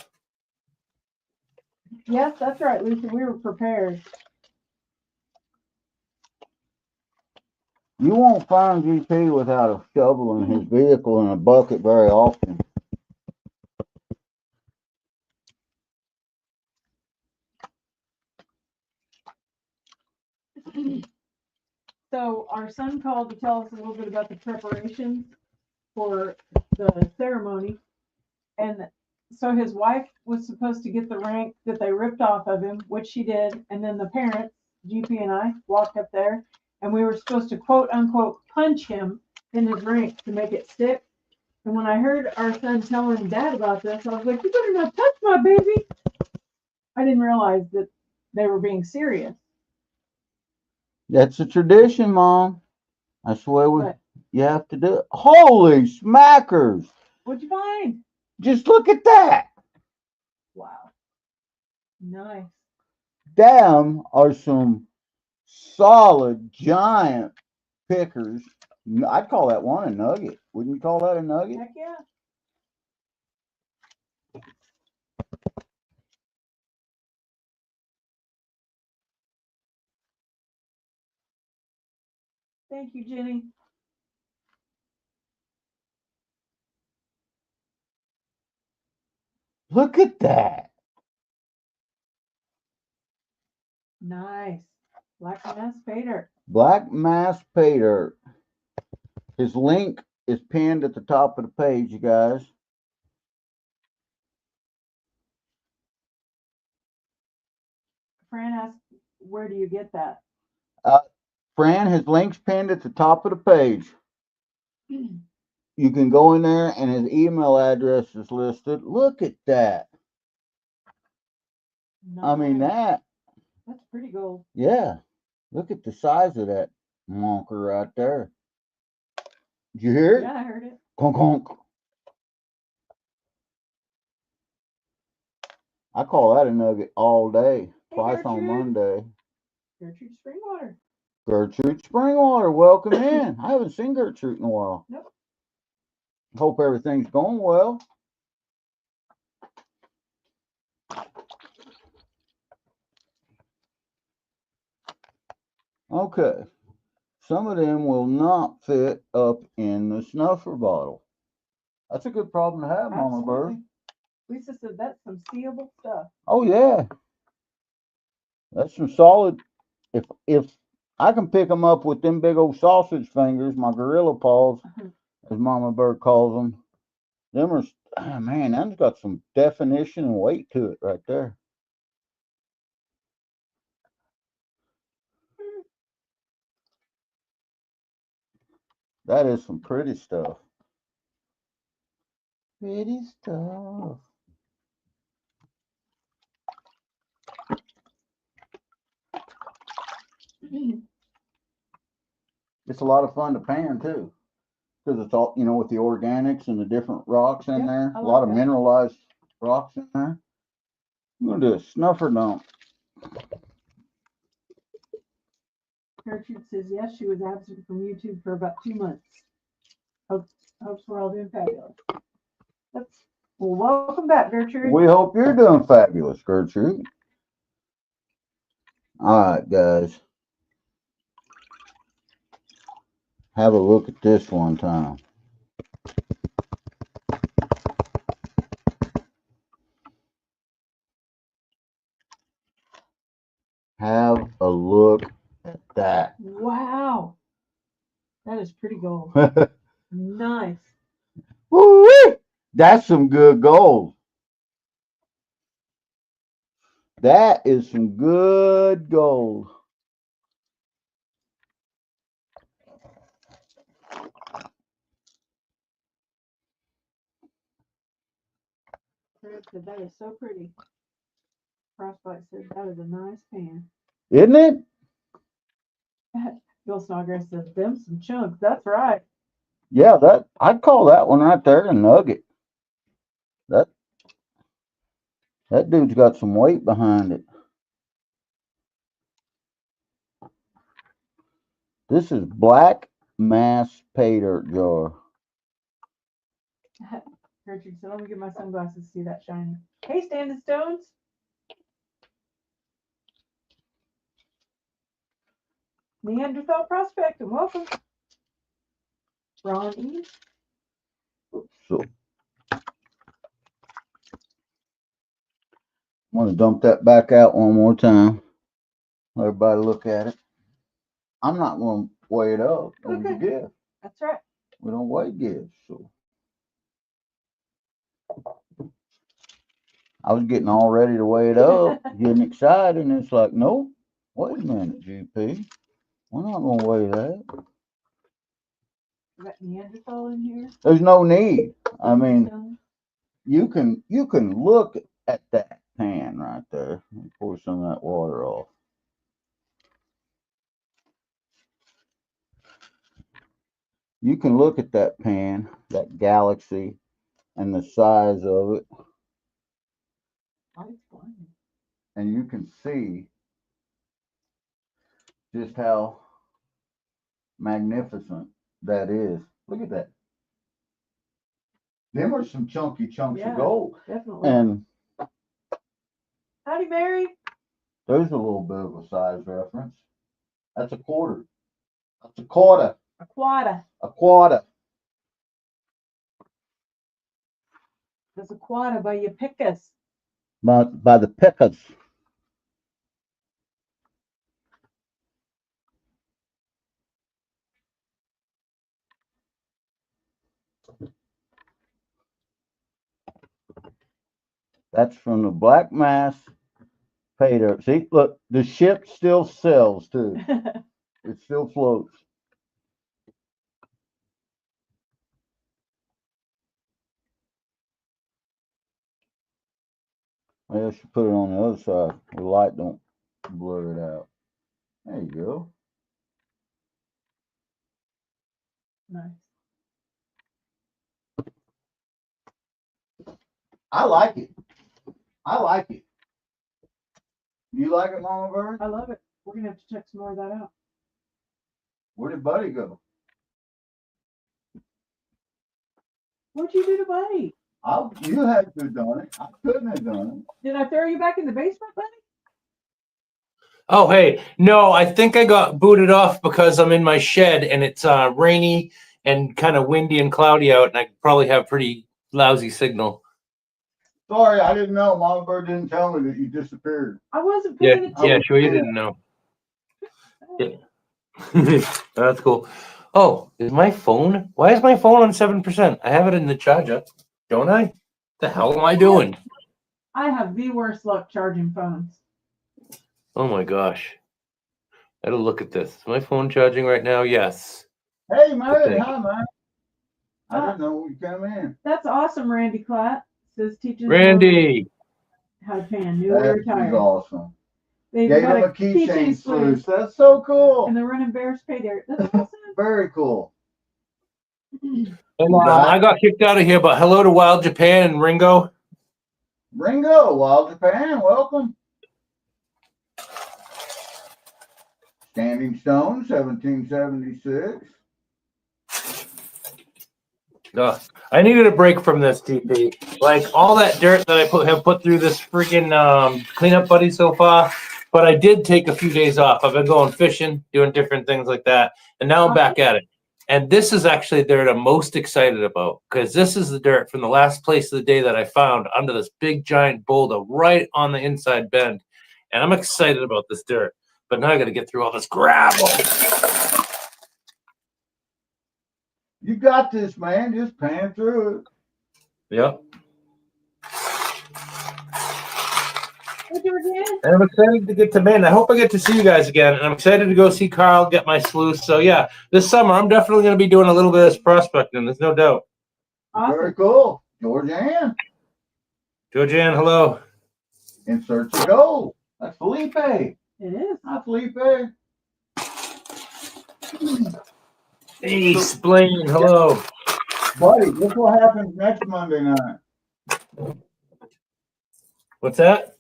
Yes, that's right, Lisa. We were prepared. You won't find GP without a shovel in his vehicle and a bucket very often. So our son called to tell us a little bit about the preparations for the ceremony. And so his wife was supposed to get the rank that they ripped off of him, which she did. And then the parents, GP and I, walked up there and we were supposed to quote unquote punch him in his rank to make it stick. And when I heard our son telling dad about this, I was like, you better not touch my baby. I didn't realize that they were being serious. That's a tradition, Mom. That's the way But you have to do it. Holy smackers! what'd you find? Just look at that. Wow. Nice. Them are some solid giant pickers. I'd call that one a nugget. Wouldn't you call that a nugget? Heck yeah. Thank you, Jenny. Look at that. Nice. Blackmass Paydirt. Blackmass Paydirt. His link is pinned at the top of the page, you guys. Fran asked, where do you get that? Fran, his link's pinned at the top of the page. You can go in there and his email address is listed. Look at that. Nice. I mean, that's pretty cool. yeah. Look at the size of that. Monker right there. Did you hear it? Yeah, I heard it. Conk, conk. I call that a nugget all day. Hey, Twice on Gertrude. Monday. Gertrude Springwater. Gertrude Springwater, welcome in. I haven't seen Gertrude in a while. Nope. Hope everything's going well. Okay. Some of them will not fit up in the snuffer bottle. That's a good problem to have, Mama Bird. Absolutely. Lisa said that's some seeable stuff. Oh yeah. That's some solid. If I can pick them up with them big old sausage fingers, my gorilla paws, as Mama Bird calls them, them are, ah, man, that's got some definition and weight to it right there. That is some pretty stuff. Pretty stuff. It's a lot of fun to pan too, because it's all, you know, with the organics and the different rocks in Yep, there. I A lot like of that. mineralized rocks in there. I'm gonna do a snuffer dump. Gertrude says yes, she was absent from YouTube for about 2 months. Hopes we're all doing fabulous. Well, welcome back, Gertrude. We hope you're doing fabulous, Gertrude. All right, guys. Have a look at this one time. Have a look at that. Wow. That is pretty gold. Nice. Woo-wee! That's some good gold. That is some good gold. Fred said that is so pretty. Frostbite said that is a nice pan. Isn't it? Bill Snodgrass says them some chunks. That's right. Yeah, that I'd call that one right there a nugget. That dude's got some weight behind it. This is Blackmass Paydirt Jar. Gertrude said, let me get my sunglasses to see that shine. Hey, Standing Stones. Neanderthal Prospect, and welcome. Ron E. So I'm gonna dump that back out one more time. Let everybody look at it. I'm not gonna weigh it up. It was a Okay. gift. That's right. We don't weigh gifts, so I was getting all ready to weigh it up, getting excited, and it's like, nope, wait a minute, GP. We're not gonna weigh that. We got Neanderthal in here. There's no need. I mean, Stones. you can look at that pan right there. Let me pour some of that water off. You can look at that pan, that galaxy, and the size of it, Light's blinding. and you can see just how magnificent that is. Look at that. Them are some chunky chunks Yeah, of gold. definitely. And Howdy, Mary. there's a little bit of a size reference. That's a quarter. That's a quarter. Aquata. A quarter. There's Aquata by your pickus. By the pickers. That's from the Blackmass Paydirt. See, look, the ship still sails too. It still floats. Maybe I should put it on the other side. The light don't blur it out. There you go. Nice. I like it. I like it. You like it, Mama Bird? I love it. We're gonna have to check some more of that out. Where did Buddy go? What'd you do to Buddy? You had to have done it. I couldn't have done it. Did I throw you back in the basement, Buddy? Oh, hey, no, I think I got booted off because I'm in my shed and it's rainy and kind of windy and cloudy out, and I probably have pretty lousy signal. Sorry, I didn't know. Mama Bird didn't tell me that you disappeared. I wasn't Yeah, paying attention. yeah, sure you didn't know. Yeah. That's cool. Oh, is my phone? Why is my phone on 7%? I have it in the charger, don't I? The hell am I doing? I have the worst luck charging phones. Oh my gosh. I gotta look at this. Is my phone charging right now? Yes. Hey, man. Okay. Hi, man. I didn't know you come in. That's awesome, Randy Clatt. Says teaching Randy. how to pan, newly That is retired. awesome. They've Gave got him a keychain sluice. That's so cool. and they're running Bears Paydirt. That's awesome. Very cool. And I got kicked out of here, but hello to Wild Japan and Ringo. Ringo, Wild Japan, welcome. Standing Stone, 1776. Ugh. I needed a break from this, TP. Like all that dirt that I have put through this freaking cleanup buddy so far. But I did take a few days off. I've been going fishing, doing different things like that, and now I'm back at it. And this is actually the dirt I'm most excited about because this is the dirt from the last place of the day that I found under this big giant boulder right on the inside bend. And I'm excited about this dirt. But now I got to get through all this gravel. You got this, man. Just pan through it. Yep. Again? And I'm excited to get to Maine. I hope I get to see you guys again. And I'm excited to go see Carl, get my sluice. So, yeah, this summer I'm definitely going to be doing a little bit of this prospecting. There's no doubt. Awesome. Very cool. Georgianne. Georgianne, hello. In search of gold. That's Felipe. It is. Hi, Felipe. Hey, Splain, hello. Buddy, guess what happens next Monday night? What's that?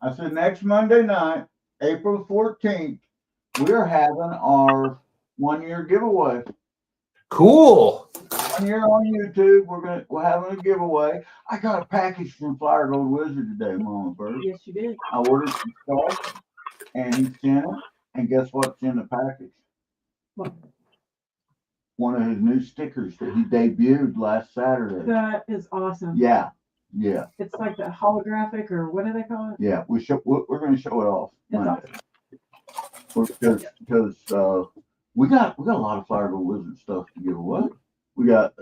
I said next Monday night, April 14th, we're having our 1 year giveaway. Cool. 1 year on YouTube. We're having a giveaway. I got a package from Flyer Gold Wizard today, Mama Bird. Yes, you did. I ordered some stuff and he sent it. And guess what's in the package? What? One of his new stickers that he debuted last Saturday. That is awesome. Yeah. It's like the holographic, or what do they call it? Yeah, we're going to show it off It's Monday. Because we got a lot of Flyer Gold Wizard stuff to give away. We got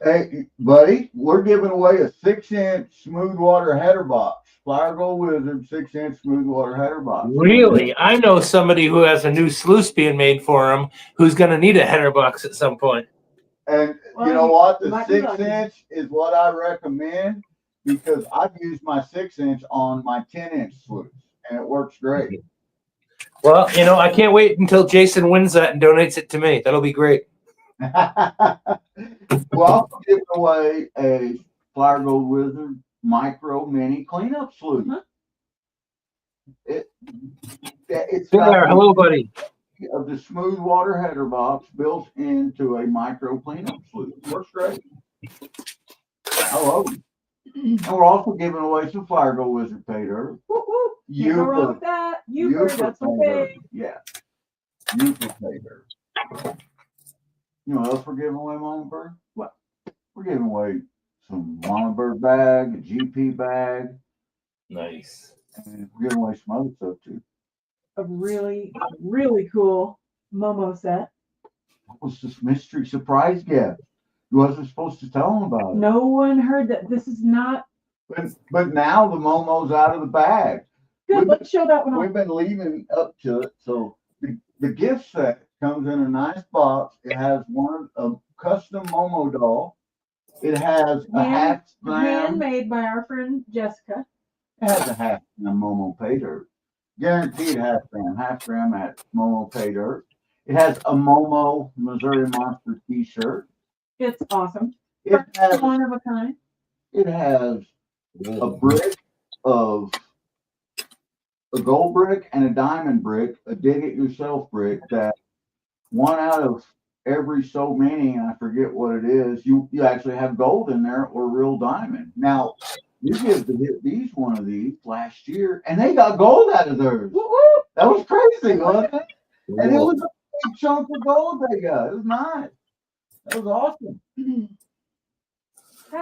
hey buddy, we're giving away a 6-inch smooth water header box. Flyer Gold Wizard 6-inch smooth water header box. Really? I know somebody who has a new sluice being made for him who's going to need a header box at some point. And you know what? The 6-inch is what I recommend because I've used my 6-inch on my 10-inch sluice and it works great. Well, I can't wait until Jason wins that and donates it to me. That'll be great. Well, I'm giving away a Flyer Gold Wizard micro mini cleanup sluice. It's got Hello, buddy. of the smooth water header box built into a micro cleanup sluice. Works great. I love it. And we're also giving away some Flyer Gold Wizard Paydirt. You go wrong with that. You heard that's okay. Yeah. You for Paydirt. You know what else we're giving away, Mama Bird? What? We're giving away some Mama Bird bag, a GP bag. Nice. And we're giving away some other stuff too. A really, really cool Momo set. What was this mystery surprise gift? You wasn't supposed to tell them about it. No one heard that. This is not But now the Momo's out of the bag. good. Let's show that one off. We've been leaving up to it. So the gift set comes in a nice box. It has a custom Momo doll. It has a half gram. Handmade by our friend Jessica. It has a half gram Momo Paydirt. Guaranteed half gram at Momo Paydirt. It has a Momo Missouri Monster T-shirt. It's awesome. It has One of a kind. it has a brick of a gold brick and a diamond brick, a dig it yourself brick that one out of every so many, and I forget what it is, you actually have gold in there or real diamond. Now, you give these one of these last year, and they got gold out of theirs. Woo-woo! That was crazy, wasn't it? And it was a big chunk of gold they got. It was nice. That was awesome.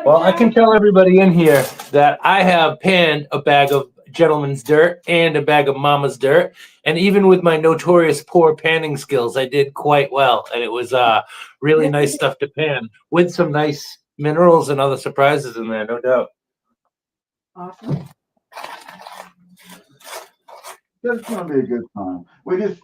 Well, I can tell everybody in here that I have panned a bag of gentleman's dirt and a bag of mama's dirt. And even with my notorious poor panning skills, I did quite well. And it was really nice stuff to pan with some nice minerals and other surprises in there, no doubt. Awesome. It's going to be a good time. We just,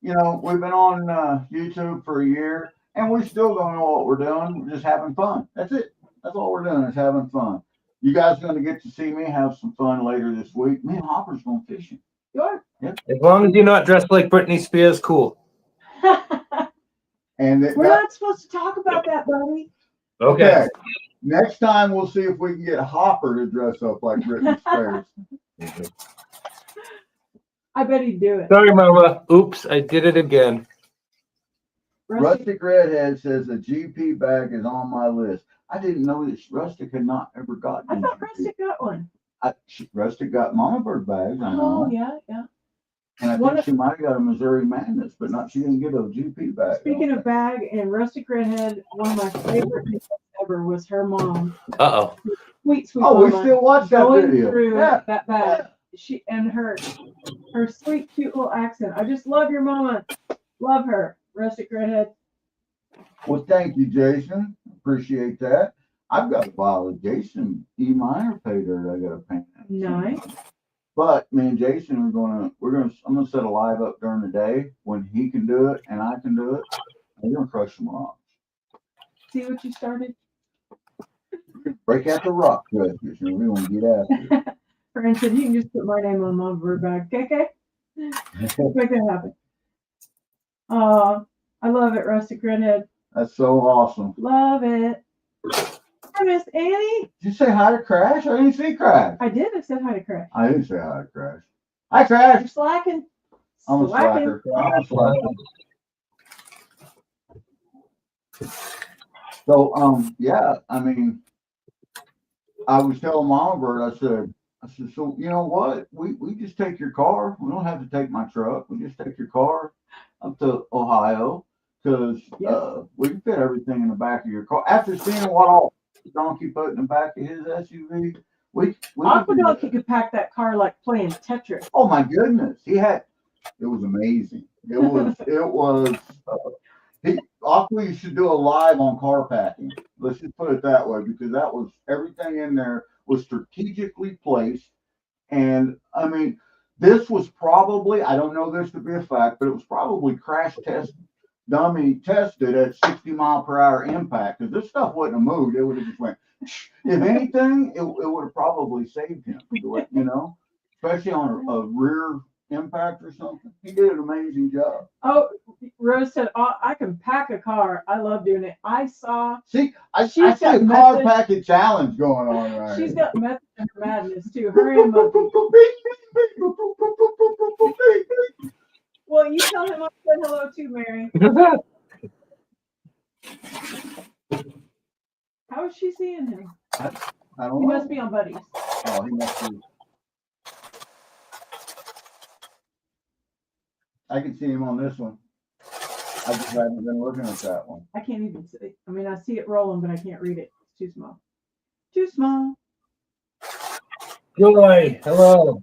we've been on YouTube for a year, and we still don't know what we're doing. We're just having fun. That's it. That's all we're doing is having fun. You guys are going to get to see me have some fun later this week. Me and Hopper's going fishing. Sure. Yep. As long as you're not dressed like Britney Spears, cool. And we're not supposed to talk about that, buddy. Okay. Next time we'll see if we can get Hopper to dress up like Britney Spears. I bet he'd do it. Sorry, Mama. Oops, I did it again. Rustic Redhead says a GP bag is on my list. I didn't know that Rustic had not ever gotten. I thought Rustic got one. Rustic got Mama Bird bags. I know. Oh yeah. And I think she might have got a Missouri Madness, but she didn't get a GP bag. Speaking of bag and Rustic Redhead, one of my favorite things ever was her mom. Uh-oh. Sweet Oh, we mama still watch that going video. through Yeah. that bag. She and her sweet, cute little accent. I just love your mama. Love her. Rustic Redhead. Well, thank you, Jason. Appreciate that. I've got a file of Jason E minor pay dirt I got to paint. Nice. But me and Jason I'm gonna set a live up during the day when he can do it and I can do it. I'm gonna crush them off. See what you started? Break out the rock crushes and we won't get after it. For instance, you can just put my name on my bird bag. Okay? Let's make that happen. I love it, Rustic Redhead. That's so awesome. Love it. Hi, Miss Annie. Did you say hi to Crash? I didn't see Crash. I did. I said hi to Crash. I didn't say hi to Crash. Hi, Crash. You're slacking. I'm a slacker. I'm a slacker. So, yeah, I mean, I was telling Mama Bird, I said, so you know what? We just take your car. We don't have to take my truck. We just take your car up to Ohio because we can fit everything in the back of your car. After seeing what all Donkey put in the back of his SUV, Aqua Donkey could pack that car like playing Tetris. Oh my goodness, it was amazing. Aqua, you should do a live on car packing. Let's just put it that way, because that was everything in there was strategically placed. And I mean, this was probably, I don't know this to be a fact, but it was probably crash test dummy tested at 60-mile-per-hour impact, because this stuff wouldn't have moved. It would have just went, if anything, it would have probably saved him, especially on a rear impact or something. He did an amazing job. Oh, Rose said, I can pack a car. I love doing it. I see I see a car packing challenge going on right She's here. got method in her madness too. Her and Monkey. Well, you tell him I said hello too, Mary. How is she seeing him? I don't He know. must be on Buddies. Oh, he must be. I can see him on this one. I just haven't been looking at that one. I can't even see. I mean, I see it rolling, but I can't read it. It's too small. Too small. Joy, hello.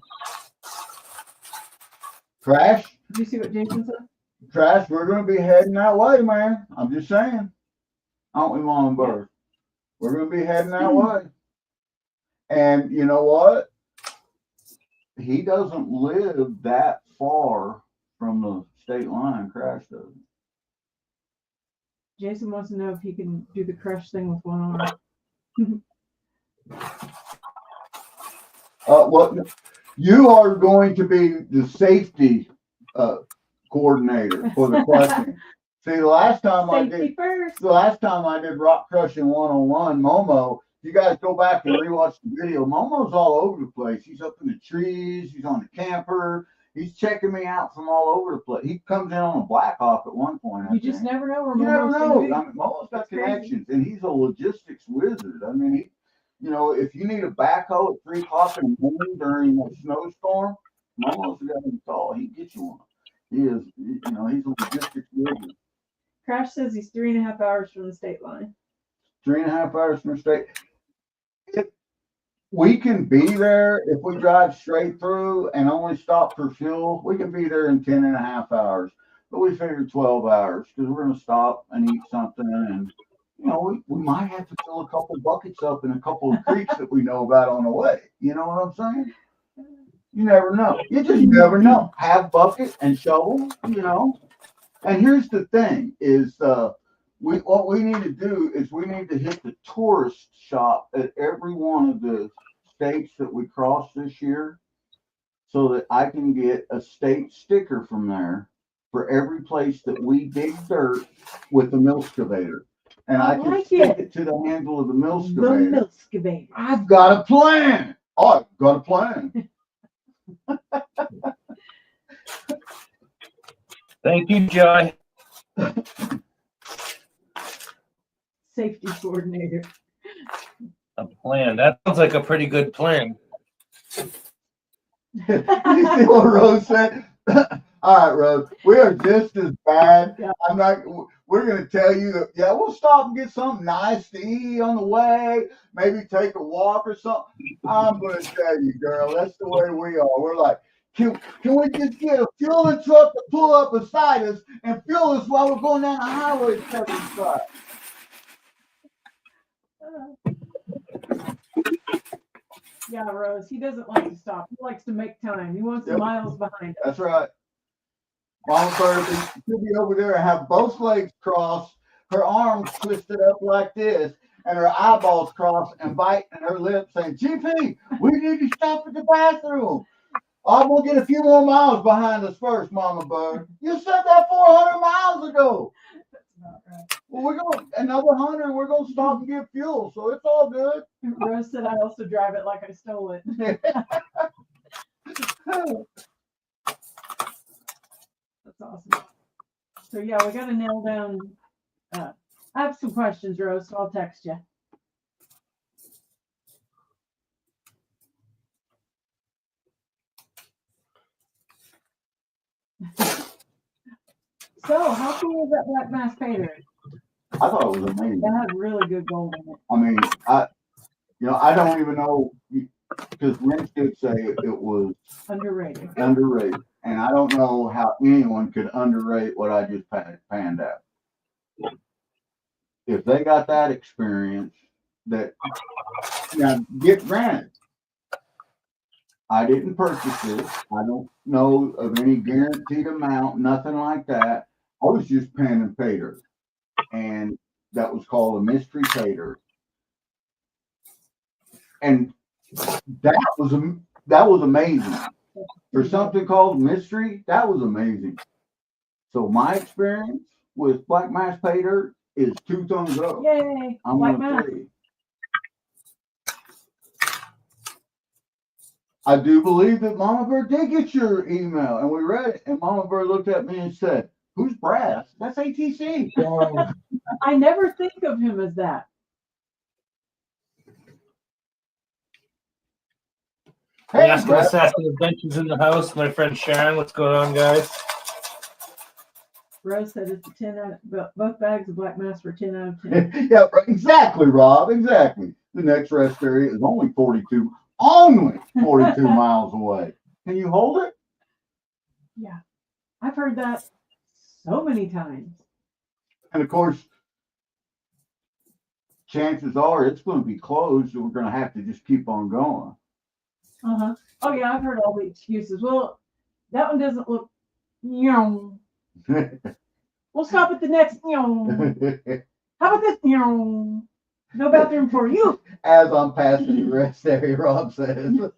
Crash, Did you see what Jason said? Crash, we're going to be heading that way, man. I'm just saying. Aren't we, Mom and Bird? We're going to be heading that way. And you know what? He doesn't live that far from the state line. Crash does. Jason wants to know if he can do the crush thing with one arm. What you are going to be the safety coordinator for the crushing. See, the last time Safety first. I did rock crushing 101, Momo, you guys go back and rewatch the video. Momo's all over the place. He's up in the trees. He's on the camper. He's checking me out from all over the place. He comes in on a Black Hawk at one point. You just never know where You never Momo's know. gonna be. I mean, Momo's got It's crazy. connections, and he's a logistics wizard. I mean, he, you know, if you need a backhoe at 3 o'clock in the morning during a snowstorm, Momo's the guy you call. He gets you one. He is, you know, he's a logistics wizard. Crash says he's 3.5 hours from the state line. 3.5 hours from the state. We can be there if we drive straight through and only stop for fuel. We can be there in 10.5 hours, but we figured 12 hours because we're going to stop and eat something. And, you know, we might have to fill a couple buckets up in a couple of creeks that we know about on the way. You know what I'm saying? You never know. You just never know. Have bucket and shovel, you know. And here's the thing is, what we need to do is we need to hit the tourist shop at every one of the states that we cross this year so that I can get a state sticker from there for every place that we dig dirt with the mill excavator. And I can stick it to the handle of the mill The excavator. mill excavator. I've got a plan. Oh, I've got a plan. Thank you, Joy. Safety coordinator. A plan. That sounds like a pretty good plan. You see what Rose said? All right, Rose, we are just as bad. Yeah. We're going to tell you that, yeah, we'll stop and get something nice to eat on the way, maybe take a walk or something. I'm going to tell you, girl, that's the way we are. We're like, can we just get a fueling truck to pull up beside us and fuel us while we're going down the highway 75? Yeah, Rose. He doesn't like to stop. He likes to make time. He wants the miles behind us. That's right. Mama Bird should be over there and have both legs crossed, her arms twisted up like this, and her eyeballs crossed and biting her lips saying, GP, we need to stop at the bathroom. I'm going to get a few more miles behind us first, Mama Bird. You said that 400 miles ago. That's not right. Well, we're going another 100. We're going to stop and get fuel, so it's all good. Rose said I also drive it like I stole it. That's awesome. So yeah, we got to nail down. I have some questions, Rose, so I'll text you. So, how cool is that Blackmass Paydirt? I thought it was amazing. That had really good gold in it. I mean, I don't even know, because Rich did say it was Underrated. underrated. And I don't know how anyone could underrate what I just panned out. If they got that experience, that, now get granted, I didn't purchase it. I don't know of any guaranteed amount, nothing like that. I was just panning Paydirt, and that was called a mystery Paydirt. And that was amazing. For something called mystery, that was amazing. So my experience with Blackmass Paydirt is 2 thumbs up. Yay! I'm gonna Blackmass. tell you. I do believe that Mama Bird did get your email, and we read it, and Mama Bird looked at me and said, "Who's Brass? That's ATC." I never think of him as that. Hey, Asking Brass. Assassin Adventures in the house. My friend Sharon, what's going on, guys? Rose said it's a 10 out of, both bags of Blackmass were 10 out of 10. Yeah, exactly, Rob. Exactly. The next rest area is only 42 miles away. Can you hold it? Yeah. I've heard that so many times. And of course, chances are it's going to be closed, so we're going to have to just keep on going. Uh-huh. Oh yeah, I've heard all the excuses. Well, that one doesn't look, you know. We'll stop at the next, you know. How about this, you know? No bathroom for you. As I'm passing the rest area, Rob says. And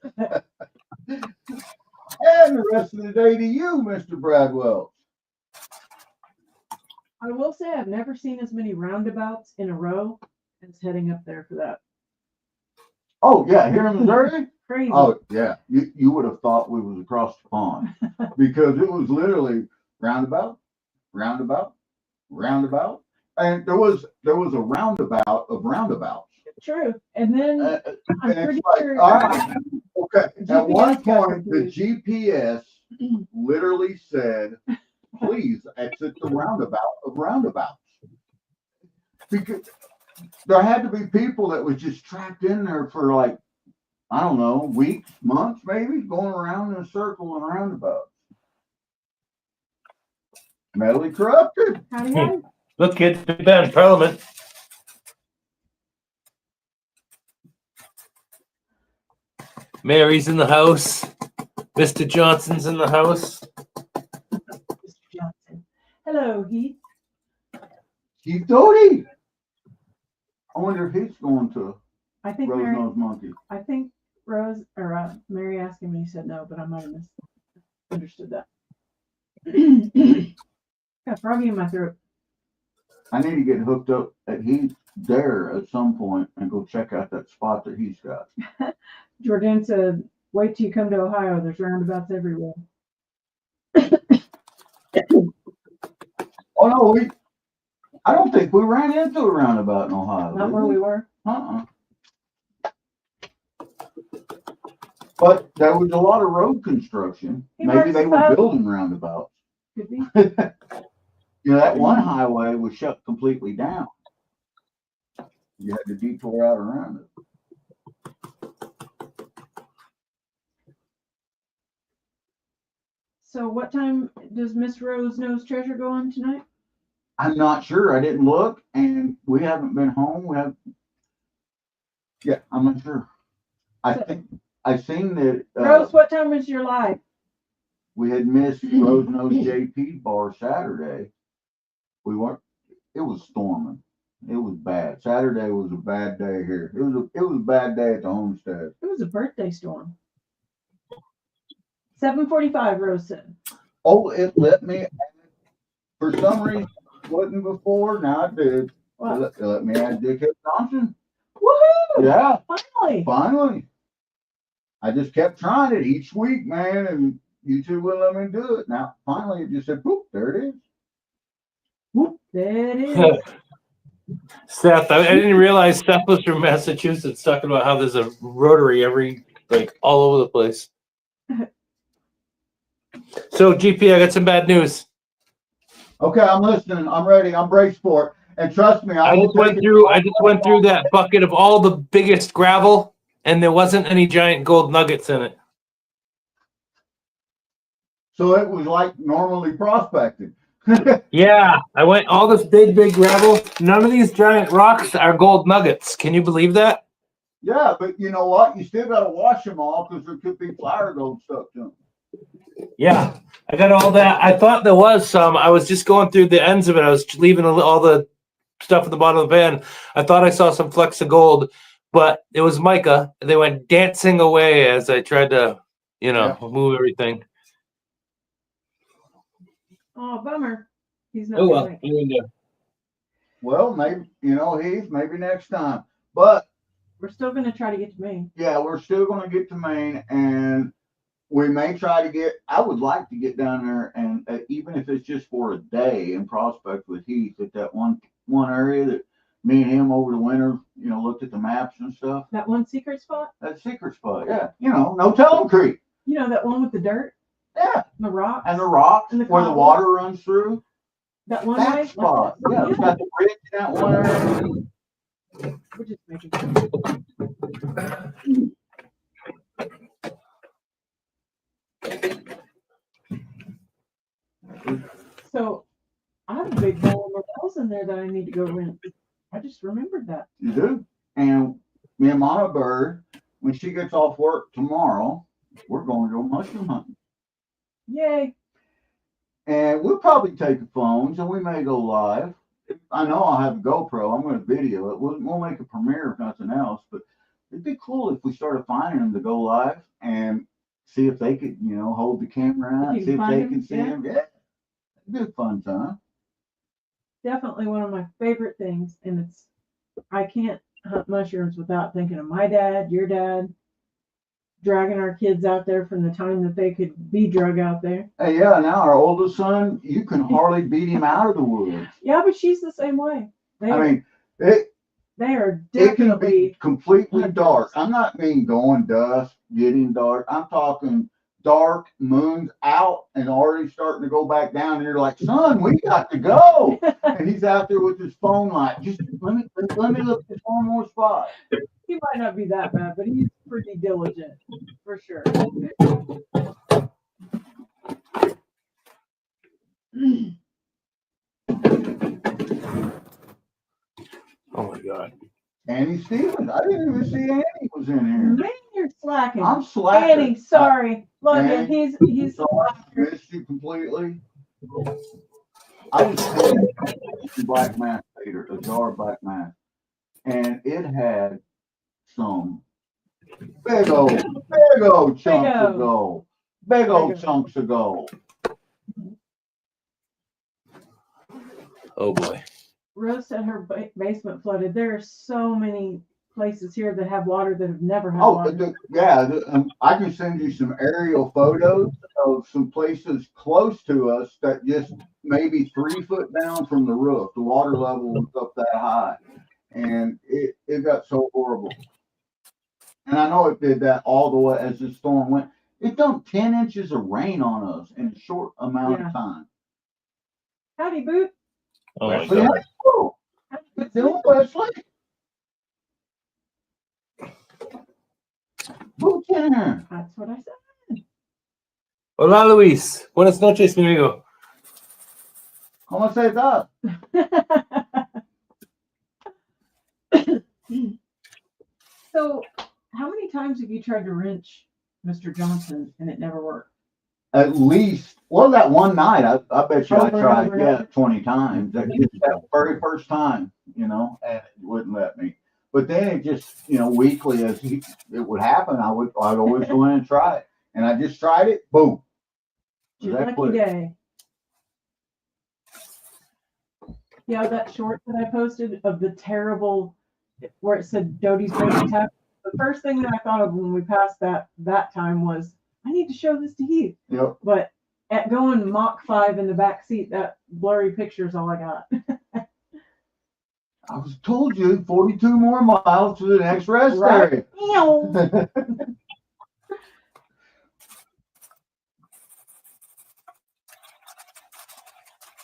the rest of the day to you, Mr. Bradwell. I will say I've never seen as many roundabouts in a row as heading up there for that. Oh yeah, here in Missouri. Crazy. Oh yeah, you would have thought we was across the pond because it was literally roundabout, roundabout, roundabout, and there was a roundabout of roundabouts. True. And then I'm And pretty it's like, sure. all right, okay. At one GPS got point, the confused. GPS literally said, "Please exit the roundabout of roundabouts," because there had to be people that was just trapped in there for like, I don't know, weeks, months, maybe, going around in a circle and roundabouts. Mentally corrupted. Howdy, howdy. Look, kids, big bad in Parliament. Mary's in the house. Mr. Johnson's in the house. Mr. Johnson. Hello, Heath. Heath Doty. I wonder if he's going to I think Rose Mary. Nosed Monkey. I think Rose or Mary asked him and he said no, but I might have misunderstood that. Got a froggy in my throat. I need to get hooked up at Heath there at some point and go check out that spot that he's got. Jordan said, "Wait till you come to Ohio. There's roundabouts everywhere." Oh no, I don't think we ran into a roundabout in Ohio. Not did where we were. But there was a lot of road construction. He Maybe marks they the were path. building roundabouts. Could be. You know, that one highway was shut completely down. You had to detour out around it. So what time does Miss Rose Knows Treasure go on tonight? I'm not sure. I didn't look, and we haven't been home. Yeah, I'm not sure. I seen that Rose, what time is your live? we had missed Rose Nose JP bar Saturday. We weren't. It was storming. It was bad. Saturday was a bad day here. It was a bad day at the homestead. It was a birthday storm. 7:45, Rose said. Oh, it let me. For some reason, it wasn't before. Now it did. What? It let me add Dickhead Johnson. Woohoo! Yeah, Finally. finally. I just kept trying it each week, man, and YouTube wouldn't let me do it. Now, finally, it just said, "Boop, there it is." Whoop, there it is. Seth, I didn't realize Seth was from Massachusetts talking about how there's a rotary all over the place. So GP, I got some bad news. Okay, I'm listening. I'm ready. I'm braced for it. And trust me, I just went through that bucket of all the biggest gravel, and there wasn't any giant gold nuggets in it. So it was like normally prospected. Yeah, I went all this big gravel. None of these giant rocks are gold nuggets. Can you believe that? Yeah, but you know what? You still got to wash them all because there could be flour gold stuck to them. Yeah, I got all that. I thought there was some. I was just going through the ends of it. I was leaving all the stuff at the bottom of the van. I thought I saw some flecks of gold, but it was mica. They went dancing away as I tried to, move everything. Oh, bummer. He's not. Oh well. Right. Well, maybe Heath, maybe next time. But we're still going to try to get to Maine. Yeah, we're still going to get to Maine, and we may try to get. I would like to get down there, and even if it's just for a day, and prospect with Heath at that one area that me and him over the winter, looked at the maps and stuff. That one secret spot. That secret spot, yeah. No telling creek. That one with the dirt. Yeah. The rocks. And the rocks where the water runs through. That one that way? spot. Like yeah, it's got the bridge in that one area. We're just making So I have a big bowl of morels in there that I need to go rinse. I just remembered that. You do. And me and Mama Bird, when she gets off work tomorrow, we're going to go mushroom hunting. Yay. And we'll probably take the phones and we may go live. I know I'll have a GoPro. I'm going to video it. We'll make a premiere if nothing else. But it'd be cool if we started finding them to go live and see if they could, hold the camera out, see if they can see them. Yeah. It'd be a fun time. definitely one of my favorite things, and I can't hunt mushrooms without thinking of my dad, your dad, dragging our kids out there from the time that they could be drug out there. Hey, yeah, now our oldest son, you can hardly beat him out of the woods. Yeah, but she's the same way. I mean, they are it can definitely be completely hunters. dark. I'm not mean going dusk, getting dark. I'm talking dark, moon's out, and already starting to go back down. And you're like, son, we got to go. And he's out there with his phone light. Just let me look at one more spot. He might not be that bad, but he's pretty diligent for sure. Oh my God. Annie Stevens. I didn't even see Annie was in here. Man, you're slacking. I'm slacking. Annie, sorry. Love you. Annie, He's sorry, I missed you completely. I was paying Blackmass Paydirts, a jar of Blackmass, and it had some big old chunks of gold. Big old chunks of gold. Oh boy. Rose said her basement flooded. There are so many places here that have water that have never had Oh, water. I can send you some aerial photos of some places close to us that just maybe 3 foot down from the roof. The water level was up that high, and it got so horrible. And I know it did that all the way as the storm went. It dumped 10 inches of rain on us in a short amount of time. Howdy, Boot. Oh my Wesley, God. how you doing, Wesley? Who's in here? That's what I said. Hola, Luis. Buenas noches, mi amigo. ¿Cómo se está? So, how many times have you tried to wrench Mr. Johnson and it never worked? At least, well, that one night, I bet you I Over and tried, over and over? 20 times. That very first time, and it wouldn't let me. But then it just, weekly as it would happen, I'd always go in and try it. And I just tried it, boom. Your lucky day. Yeah, that short that I posted of the terrible, where it said Doty's Baby Tap. The first thing that I thought of when we passed that time was, I need to show this to Heath. Yep. But at going Mach 5 in the back seat, that blurry picture is all I got. I was told you 42 more miles to the next rest area.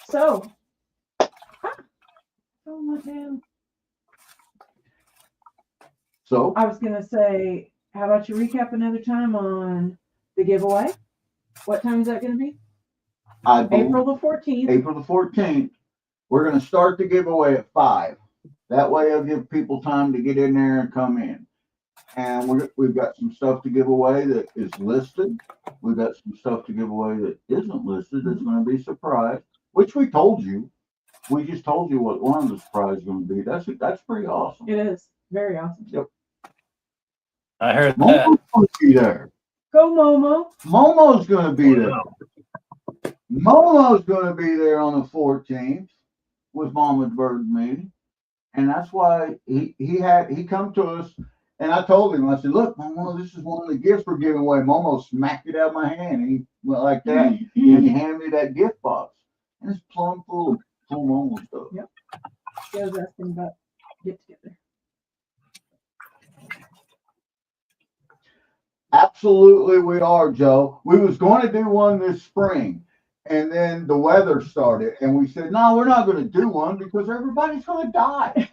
So, oh man. So I was gonna say, how about you recap another time on the giveaway? What time is that gonna be? April the 14th. April the 14th. We're going to start the giveaway at 5. That way I'll give people time to get in there and come in. And we've got some stuff to give away that is listed. We've got some stuff to give away that isn't listed. That's going to be surprised, which we told you. We just told you what one of the surprises is going to be. That's pretty awesome. It is very awesome. Yep. I heard Momo's going to be there. Go Momo. Momo's going to be there. Momo's going to be there on the 14th with Mama's Bird meeting. And that's why he come to us, and I told him, I said, look, Momo, this is one of the gifts we're giving away. Momo smacked it out of my hand, and he went like that, and he handed me that gift box. And it's plumb full of Momo stuff. Yep. She was asking about get together. Absolutely we are, Joe. We was going to do one this spring, and then the weather started, and we said, no, we're not going to do one because everybody's going to die.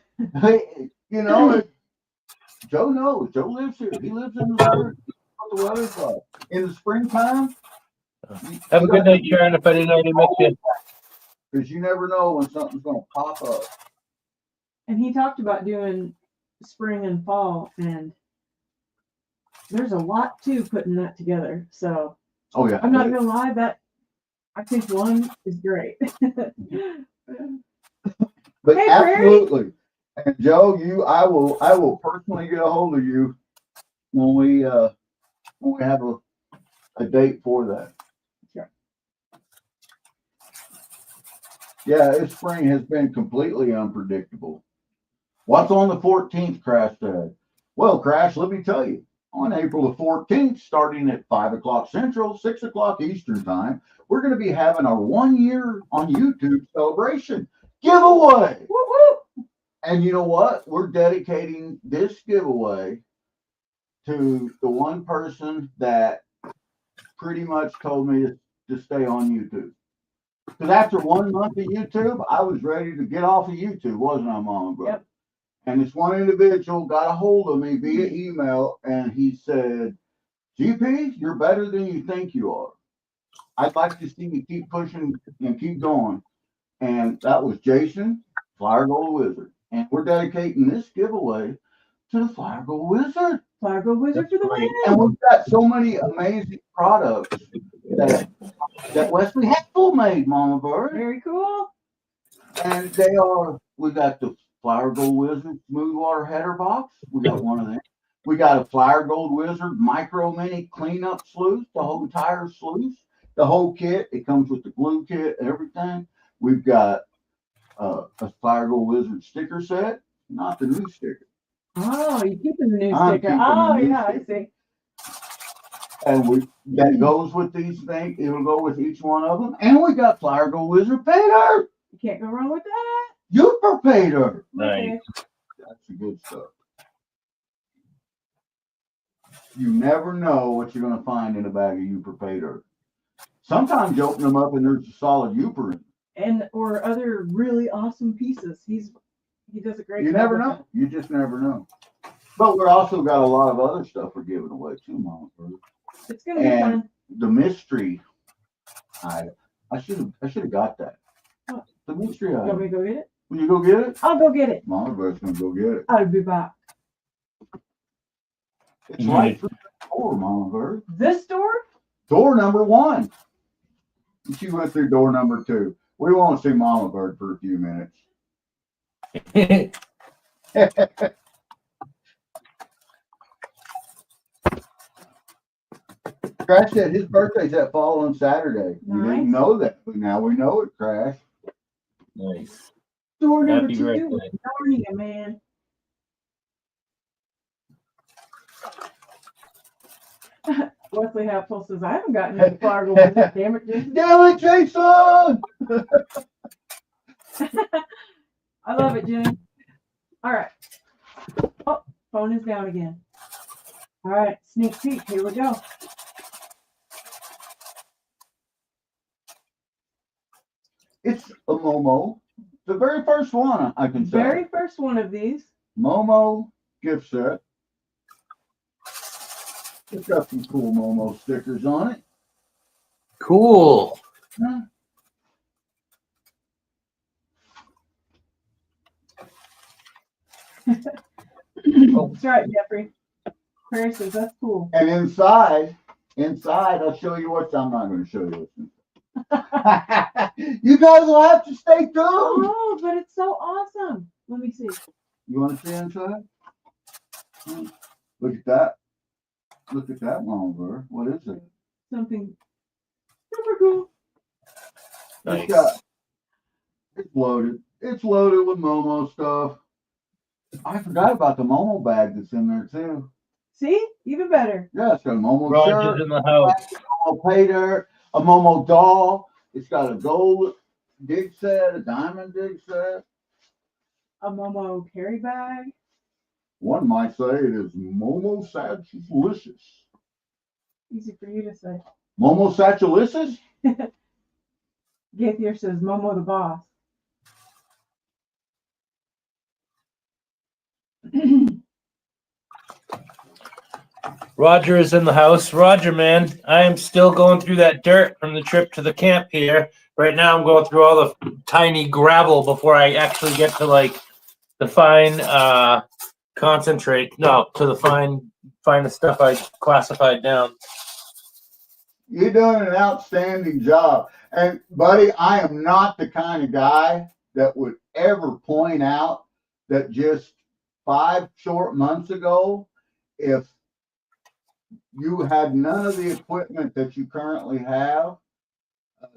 Joe knows. Joe lives here. He lives in the spring. The weather's like. In the springtime. Have a good night, Sharon, if I didn't already miss you. Because you never know when something's going to pop up. And he talked about doing spring and fall, and there's a lot to putting that together. So oh yeah, I'm not gonna lie, that I think one is great. But hey, absolutely. And Joe, I will personally get a hold of you when we have a date for that. Sure. Yeah, this spring has been completely unpredictable. What's on the 14th, Crash said? Well, Crash, let me tell you. On April the 14th, starting at 5 o'clock Central, 6 o'clock Eastern Time, we're going to be having our 1 year on YouTube celebration giveaway. Woo-hoo! And you know what? We're dedicating this giveaway to the one person that pretty much told me to stay on YouTube. Because after 1 month of YouTube, I was ready to get off of YouTube, wasn't I, Mama? Bro? Yep. And this one individual got a hold of me via email, and he said, GP, you're better than you think you are. I'd like to see you keep pushing and keep going. And that was Jason, Flyer Gold Wizard. And we're dedicating this giveaway to the Flyer Gold Wizard. Flyer Gold Wizard for the win. And we've got so many amazing products that Wesley Hexel made, Mama Bird. Very cool. And they are, we got the Flyer Gold Wizard Smooth Water Header Box. We got one of them. We got a Flyer Gold Wizard Micro Mini Cleanup Sluice, the whole entire sluice, the whole kit. It comes with the glue kit, everything. We've got a Flyer Gold Wizard sticker set, not the new sticker. Oh, you're keeping the new I'm sticker. keeping the Oh, new yeah, sticker. I see. And that goes with these things. It'll go with each one of them. And we got Flyer Gold Wizard Paydirt. You can't go wrong with that. Super Paydirt. Nice. That's the good stuff. You never know what you're going to find in a bag of Uper Paydirt. Sometimes you open them up and there's a solid Uper in it. And or other really awesome pieces. He does a great You job never with know. You just never know. But we're also got a lot of other stuff we're giving away too, Mama. that. It's gonna be And fun. the mystery item. I should have got that. What? The mystery You want me item. to go get it? Will you go get it? I'll go get it. Mama Bird's gonna go get it. I'll be back. It's right through the door, Mama Bird. This door? Door number 1. And she went through door number 2. We won't see Mama Bird for a few minutes. Crash said his birthday's that following Saturday. We Nice. didn't know that, but now we know it, Crash. Nice. Door number Happy 2. birthday. Narnia, man. Wesley Hatfield says, I haven't gotten any Flyer Gold Wizard. Damn it, Jason. Damn it, Jason! I love it, Jenny. All right. Oh, phone is down again. All right, sneak peek. Here we go. It's a Momo. The very first one, I can say. Very first one of these. Momo gift set. It's got some cool Momo stickers on it. Cool. Huh? That's right, Jeffrey. Prairie says that's cool. And inside, I'll show you what. I'm not going to show you what's You guys will have to stay tuned. Oh, but it's so awesome. Let me see. You want to see inside? Look at that. Look at that, Mama Bird. What is it? Something super cool. Nice. It's loaded. It's loaded with Momo stuff. I forgot about the Momo bag that's in there too. See? Even better. Yeah, it's got a Momo Roger's shirt, in the house. a Momo Paydirt, a Momo doll. It's got a gold dig set, a diamond dig set. A Momo carry bag. One might say it is Momo Satchelicious. Easy for you to say. Momo Satchelicious? Gaithier says Momo the boss. Roger is in the house. Roger, man, I am still going through that dirt from the trip to the camp here. Right now, I'm going through all the tiny gravel before I actually get to like the fine concentrate. No, to the finest stuff I classified down. You're doing an outstanding job. And buddy, I am not the kind of guy that would ever point out that just 5 short months ago, if you had none of the equipment that you currently have,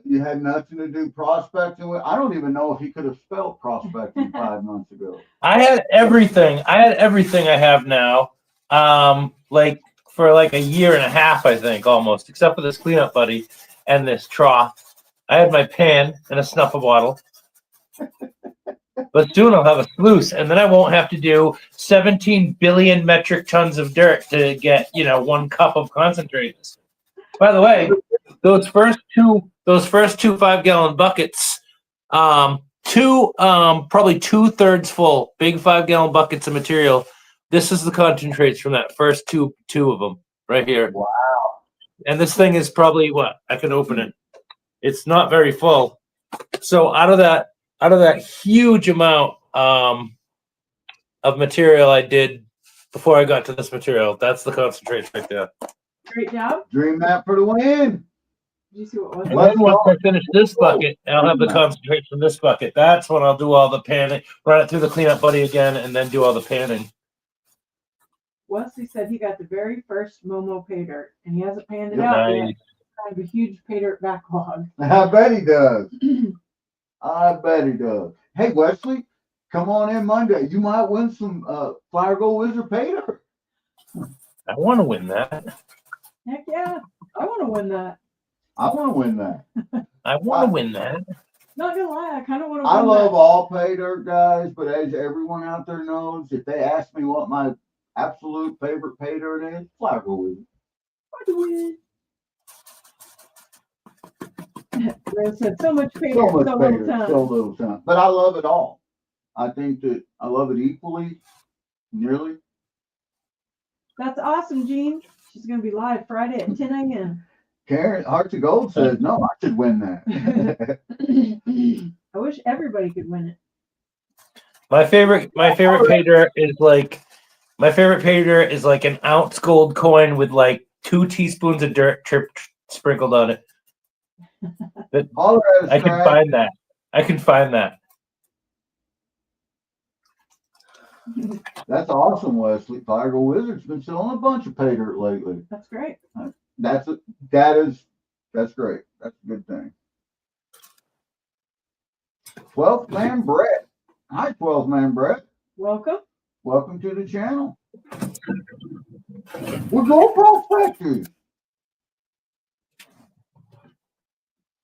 You had nothing to do prospecting with. I don't even know if he could have spelled prospecting 5 months ago. I had everything. I had everything I have now. Like for like a year and a half, I think, almost, except for this cleanup buddy and this trough. I had my pan and a snuffer bottle. But soon I'll have a sluice, and then I won't have to do 17 billion metric tons of dirt to get, 1 cup of concentrate. By the way, those first two 5-gallon buckets, probably 2/3 full, big 5-gallon buckets of material. This is the concentrates from that first two of them right here. Wow. And this thing is probably what? I can open it. It's not very full. So out of that huge amount of material I did before I got to this material, that's the concentrate right there. Great job. Dream that for the win. Did you see what was And then once I finish this bucket, I'll have the concentrate from this bucket. That's when I'll do all the panning, run it through the cleanup buddy again, and then do all the panning. Wesley said he got the very first Momo Paydirt, and he hasn't panned it out yet. Kind of a huge Paydirt backlog. I bet he does. I bet he does. Hey, Wesley, come on in Monday. You might win some Flower Gold Wizard Paydirt. I want to win that. Heck yeah. I want to win that. I want to win that. I want to win that. Not gonna lie, I kind of want to win I love that. all Paydirt guys, but as everyone out there knows, if they ask me what my absolute favorite Paydirt is, Flower Gold Wizard. Rose said so much Paydirt, So much so little Paydirt, time. so little time. But I love it all. I think that I love it equally, nearly. That's awesome, Jean. She's gonna be live Friday at 10 a.m. Karen, Hearts of Gold says, no, I should win that. I wish everybody could win it. My favorite Paydirt is like an ounce gold coin with like 2 teaspoons of dirt sprinkled on it. All I can find that. I can find that. That's awesome, Wesley. Flower Gold Wizard's been selling a bunch of Paydirt lately. That's great. That's great. That's a good thing. 12th Man Brett. Hi, 12th Man Brett. Welcome. Welcome to the channel. We're gold prospectors.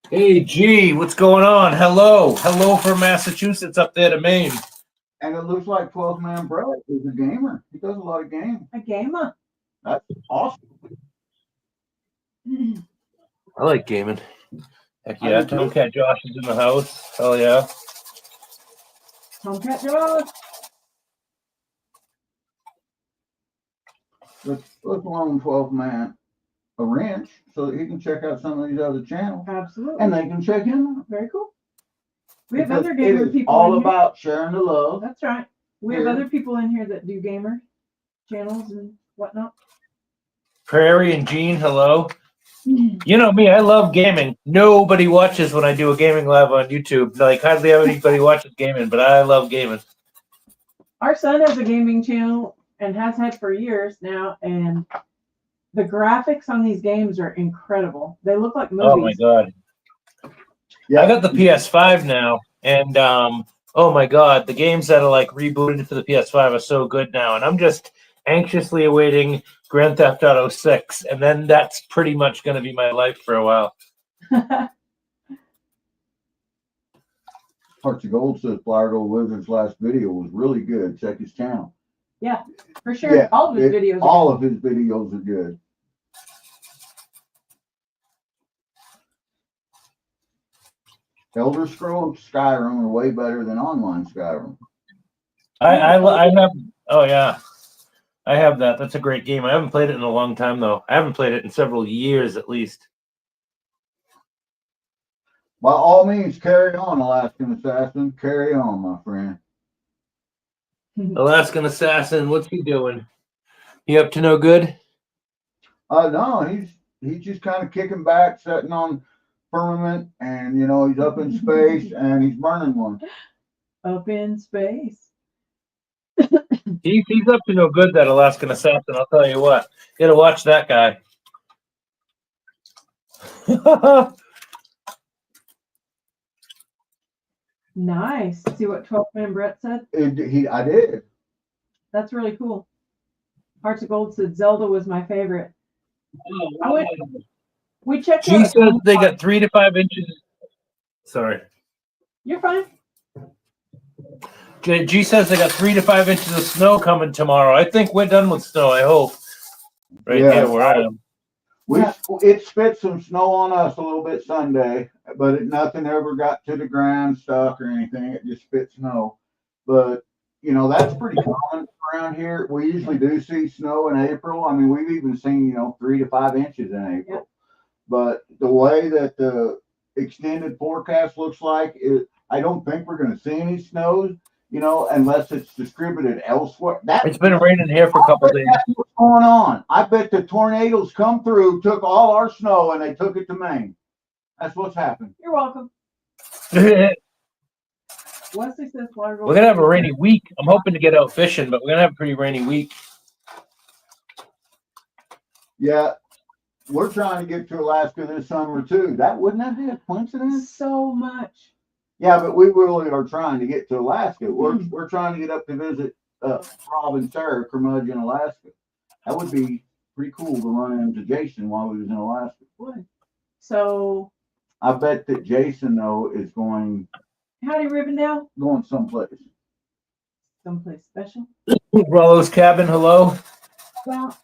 Hey, G, what's going on? Hello. Hello from Massachusetts up there to Maine. And it looks like 12th Man Brett is a gamer. He does a lot of games. A gamer. That's awesome. I like gaming. Heck yeah. Tomcat Josh is in the house. Hell yeah. Tomcat Josh. Let's loan 12th Man a wrench so that he can check out some of these other channels. Absolutely. And they can check him out. Very cool. We have Because other gamer it is people. all in here. about sharing the love. That's right. We have Here. other people in here that do gamer channels and whatnot. Prairie and Gene, hello. You know me, I love gaming. Nobody watches when I do a gaming live on YouTube. Like, hardly anybody watches gaming, but I love gaming. Our son has a gaming channel and has had for years now, and the graphics on these games are incredible. They look like movies. Oh my god. Yeah. I got the PS5 now, and oh my god, the games that are like rebooted for the PS5 are so good now, and I'm just anxiously awaiting Grand Theft Auto 6, and then that's pretty much going to be my life for a while. Hearts of Gold says Flower Gold Wizard's last video was really good. Check his channel. Yeah, for sure. Yeah, all of his videos. All of his videos are good. Elder Scrolls and Skyrim are way better than online Skyrim. I have, oh yeah, I have that. That's a great game. I haven't played it in a long time though. I haven't played it in several years at least. By all means, carry on, Alaskan Assassin. Carry on, my friend. Alaskan Assassin, what's he doing? He up to no good? No, he's just kind of kicking back, sitting on firmament, and he's up in space and he's burning one. Up in space. He's up to no good, that Alaskan Assassin. I'll tell you what. You gotta watch that guy. Nice. See what 12-man Brett said? I did. That's really cool. Hearts of Gold said Zelda was my favorite. We checked G out. says they got 3 to 5 inches. Sorry. You're fine. G says they got 3 to 5 inches of snow coming tomorrow. I think we're done with snow, I hope. Right here where I am. It spit some snow on us a little bit Sunday, but nothing ever got to the ground, stuck or anything. It just spit snow. But, you know, that's pretty common around here. We usually do see snow in April. I mean, we've even seen, you know, 3 to 5 inches in April. Yep. But the way that the extended forecast looks like, I don't think we're going to see any snows, you know, unless it's distributed elsewhere. It's been raining here for a couple days. That's what's going on. I bet the tornadoes come through, took all our snow, and they took it to Maine. That's what's happened. You're welcome. We're Wesley says Largo. gonna have a rainy week. I'm hoping to get out fishing, but we're gonna have a pretty rainy week. Yeah, we're trying to get to Alaska this summer too. Wouldn't that be a coincidence? So much. Yeah, but we really are trying to get to Alaska. We're trying to get up to visit Rob and Sarah Curmudgeon, Alaska. That would be pretty cool to run into Jason while we was in Alaska. Would. So I bet that Jason though is going howdy Rivendell. someplace. Someplace special. Rollo's cabin, hello. Well,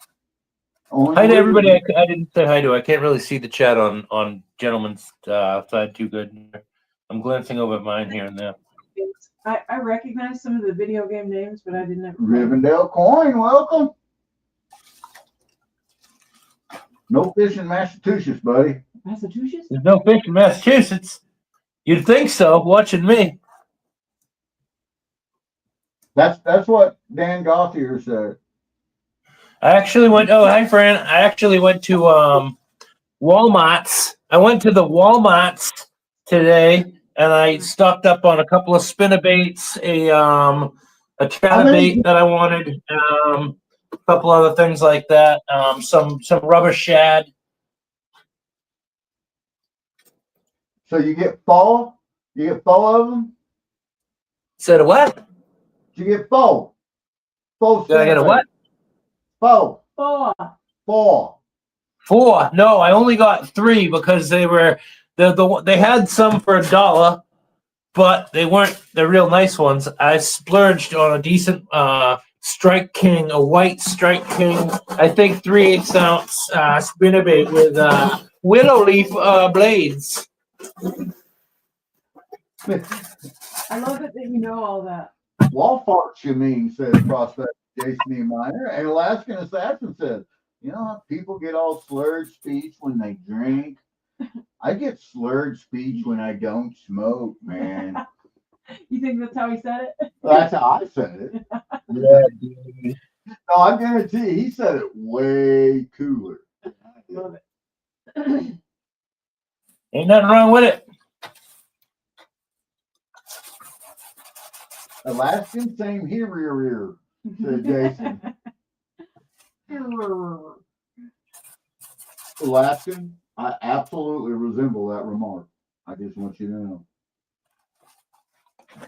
Hi to everybody. I didn't say hi to. I can't really see the chat on gentlemen's side too good. I'm glancing over at mine here and there. I recognize some of the video game names, but I didn't. Rivendell Coin, welcome. No fish in Massachusetts, buddy. Massachusetts? There's no fish in Massachusetts. You'd think so, watching me. That's what Dan Gothier said. I actually went. Oh, hi, Fran. I actually went to Walmart's. I went to the Walmart's today, and I stocked up on a couple of spinnerbaits, a chatterbait that I wanted, a couple other things like that, some rubber shad. So you get fall? You get fall of them? Said a what? You get fall. Fall. Did I get a what? Fall. Fall. 4. No, I only got 3 because they had some for $1, but they weren't the real nice ones. I splurged on a decent Strike King, a white Strike King, I think 3/8 ounce spinnerbait with willow leaf blades. I love it that you know all that. Wall farts, you mean, says Prospect Jason E. Miner. And Alaskan Assassin says, you know how people get all slurred speech when they drink? I get slurred speech when I don't smoke, man. You think that's how he said it? That's how I said it. Yeah, dude. No, I guarantee you, he said it way cooler. Love it. Ain't nothing wrong with it. Alaskan, same here, said Jason. Alaskan, I absolutely resemble that remark. I just want you to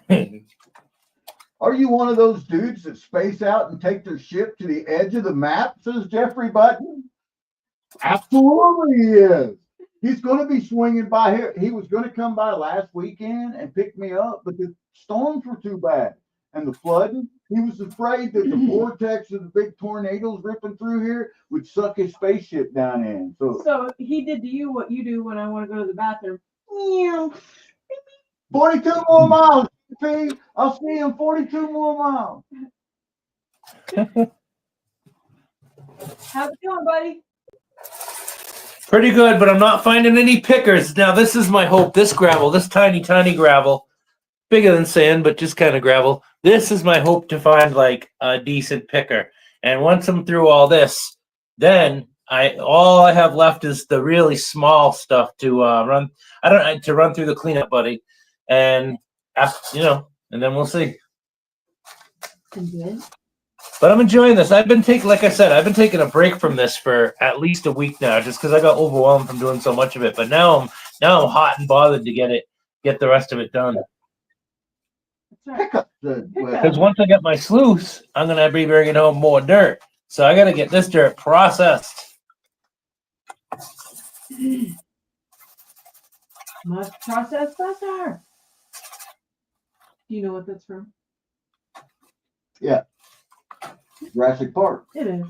know. Are you one of those dudes that space out and take their ship to the edge of the map, says Jeffrey Button? Absolutely he is. He's going to be swinging by here. He was going to come by last weekend and pick me up, but the storms were too bad. And the flooding, he was afraid that the vortex of the big tornadoes ripping through here would suck his spaceship down in. So he did to you what you do when I want to go to the bathroom. 42 more miles, P. I'll see you in 42 more miles. How's it going, buddy? Pretty good, but I'm not finding any pickers. Now, this is my hope. This gravel, this tiny, tiny gravel, bigger than sand, but just kind of gravel. This is my hope to find like a decent picker. And once I'm through all this, then all I have left is the really small stuff to run. To run through the cleanup, buddy, and and then we'll see. Good. But I'm enjoying this. Like I said, I've been taking a break from this for at least a week now, just because I got overwhelmed from doing so much of it. But now I'm hot and bothered to get the rest of it done. That's right. Pick up the Because once I get my sluice, I'm gonna be bringing home more dirt. So I gotta get this dirt processed. Must process better. Do you know what that's from? Jurassic Park. It is.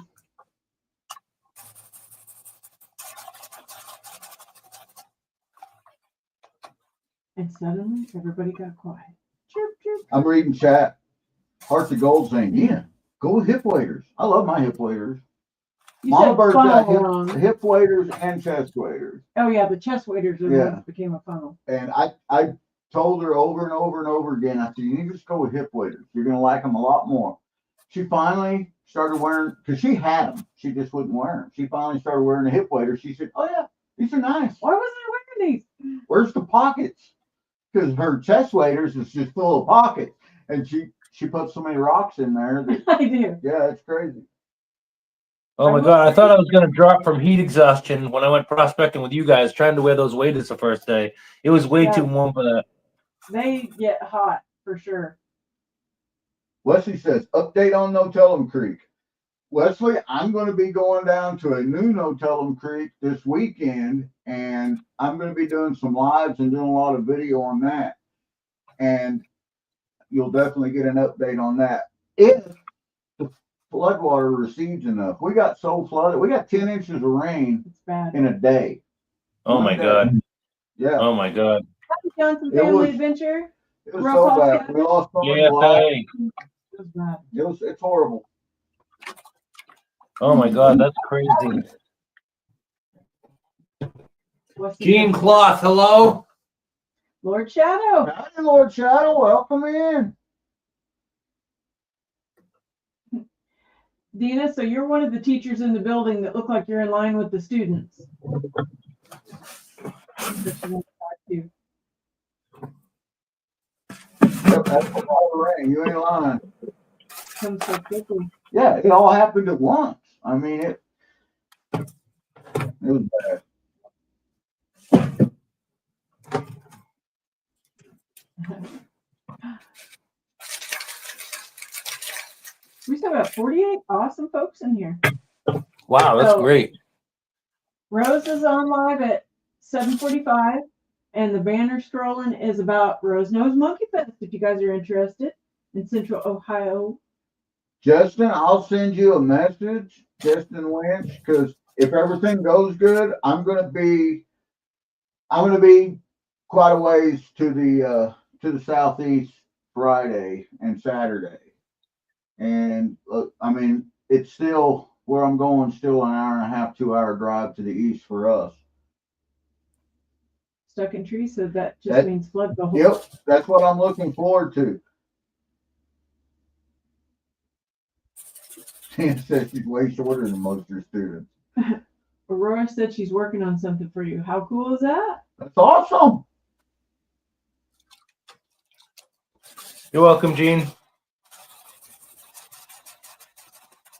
And suddenly everybody got quiet. Chirp, chirp. I'm reading chat. Hearts of Gold saying, yeah, go with hip waders. I love my hip waders. You Mama said Bird's funnel got wrong. hip waders and chest waders. Oh yeah, the chest waders are the Yeah. ones that became a funnel. And I told her over and over and over again, I said, you need to just go with hip waders. You're going to like them a lot more. She finally started wearing, because she had them. She just wouldn't wear them. She finally started wearing the hip waders. She said, oh yeah, these are nice. Why wasn't I wearing these? Where's the pockets? Because her chest waders is just full of pockets. And she put so many rocks in there that, I do. yeah, it's crazy. Oh my god, I thought I was gonna drop from heat exhaustion when I went prospecting with you guys, trying to wear those waders the first day. It was way too warm for that. They get hot for sure. Wesley says, update on No Tell 'em Creek. Wesley, I'm going to be going down to a new No Tell 'em Creek this weekend, and I'm going to be doing some lives and doing a lot of video on that. And you'll definitely get an update on that. If the floodwater recedes enough. We got so flooded. We got 10 inches of rain It's bad. in a day. Oh my god. Yeah. Oh my god. Happy Johnson It Family was- Adventure. It was Roll so call, bad. Captain. We lost so many Yeah, lives. It was bad. It's horrible. oh my god, that's crazy. What's the Gene difference? Cloth, hello? Lord Shadow. Howdy, Lord Shadow. Welcome in. Dina, so you're one of the teachers in the building that look like you're in line with the students. Yep, that's all the rain. You ain't lying. Comes so quickly. Yeah, it all happened at once. I mean, it was bad. We still got 48 awesome folks in here. Wow, that's Oh. great. Rose is on live at 7:45, and the banner scrolling is about Rose Knows Monkey Fest if you guys are interested in Central Ohio. Justin, I'll send you a message, Justin Lynch, because if everything goes good, I'm gonna be quite a ways to the southeast Friday and Saturday, and I mean it's still where I'm going, still an hour and a half, 2 hour drive to the east for us. Stuck in trees, so that just That- means flood the whole. Yep, that's what I'm looking forward to. Tina says she's way shorter than most of your students. Aurora said she's working on something for you. How cool is that? That's awesome. You're welcome, Gene.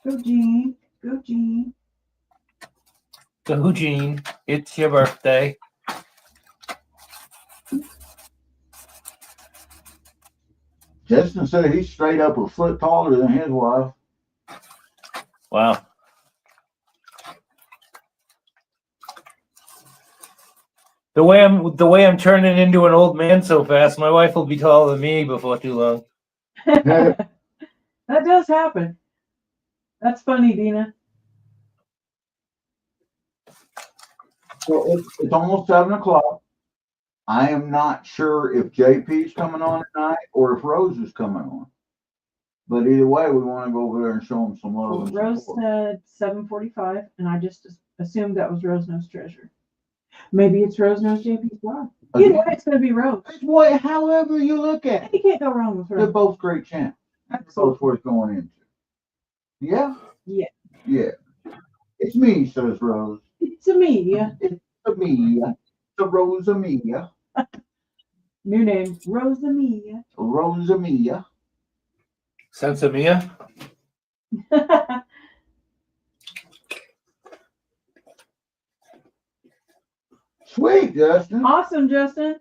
Go Jean. Go Jean. Go, Gene. It's your birthday. Justin said he's straight up a foot taller than his wife. Wow. The way I'm turning into an old man so fast, my wife will be taller than me before too long. That does happen. That's funny, Dina. So it's almost 7 o'clock. I am not sure if JP's coming on tonight or if Rose is coming on. But either way, we want to go over there and show them some love. and Rose support. said 7:45, and I just assumed that was Rose Knows Treasure. Maybe it's Rose Knows JP's wife. Either way, it's going to be Rose. Boy, however you look at it, You can't go wrong with they're Rose. both great champs. That's both worth going into. Yeah? Yeah. Yeah. It's me, says Rose. It's a me, yeah. It's a me. It's a Rosa-Mia. New name, Rosa-Mia. Rosa-Mia. Sensimia? Sweet, Justin. Awesome, Justin.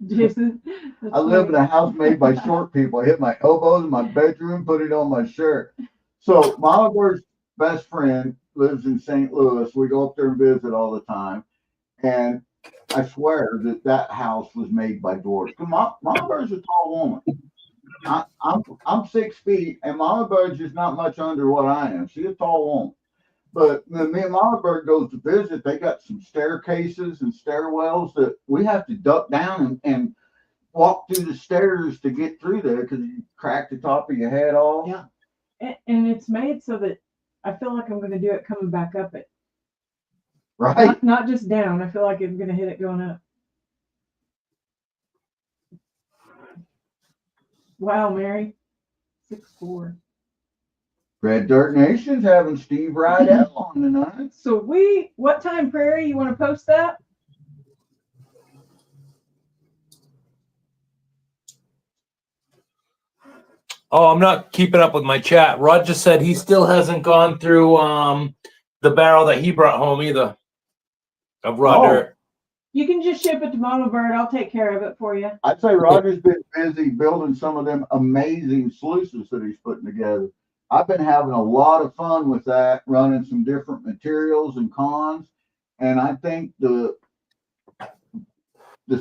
Jason. That's I live in funny. a house made by short people. I hit my elbows in my bedroom, put it on my shirt. So my Oliver's best friend lives in St. Louis. We go up there and visit all the time. And I swear that that house was made by dwarves. Mama Bird's a tall woman. I'm 6 feet, and Mama Bird's just not much under what I am. She's a tall woman. But when me and Mama Bird goes to visit, they got some staircases and stairwells that we have to duck down and walk through the stairs to get through there because you crack the top of your head off. Yeah. And it's made so that I feel like I'm going to do it coming back up it. Right. Not just down. I feel like I'm going to hit it going up. Wow, Mary. 6'4". Red Dirt Nation's having Steve Rydell on tonight. So what time, Prairie? You want to post that? Oh, I'm not keeping up with my chat. Rod just said he still hasn't gone through the barrel that he brought home either of raw dirt. You can just ship it to Mama Bird. I'll take care of it for you. I'd say Roger's been busy building some of them amazing sluices that he's putting together. I've been having a lot of fun with that, running some different materials and cons. And I think this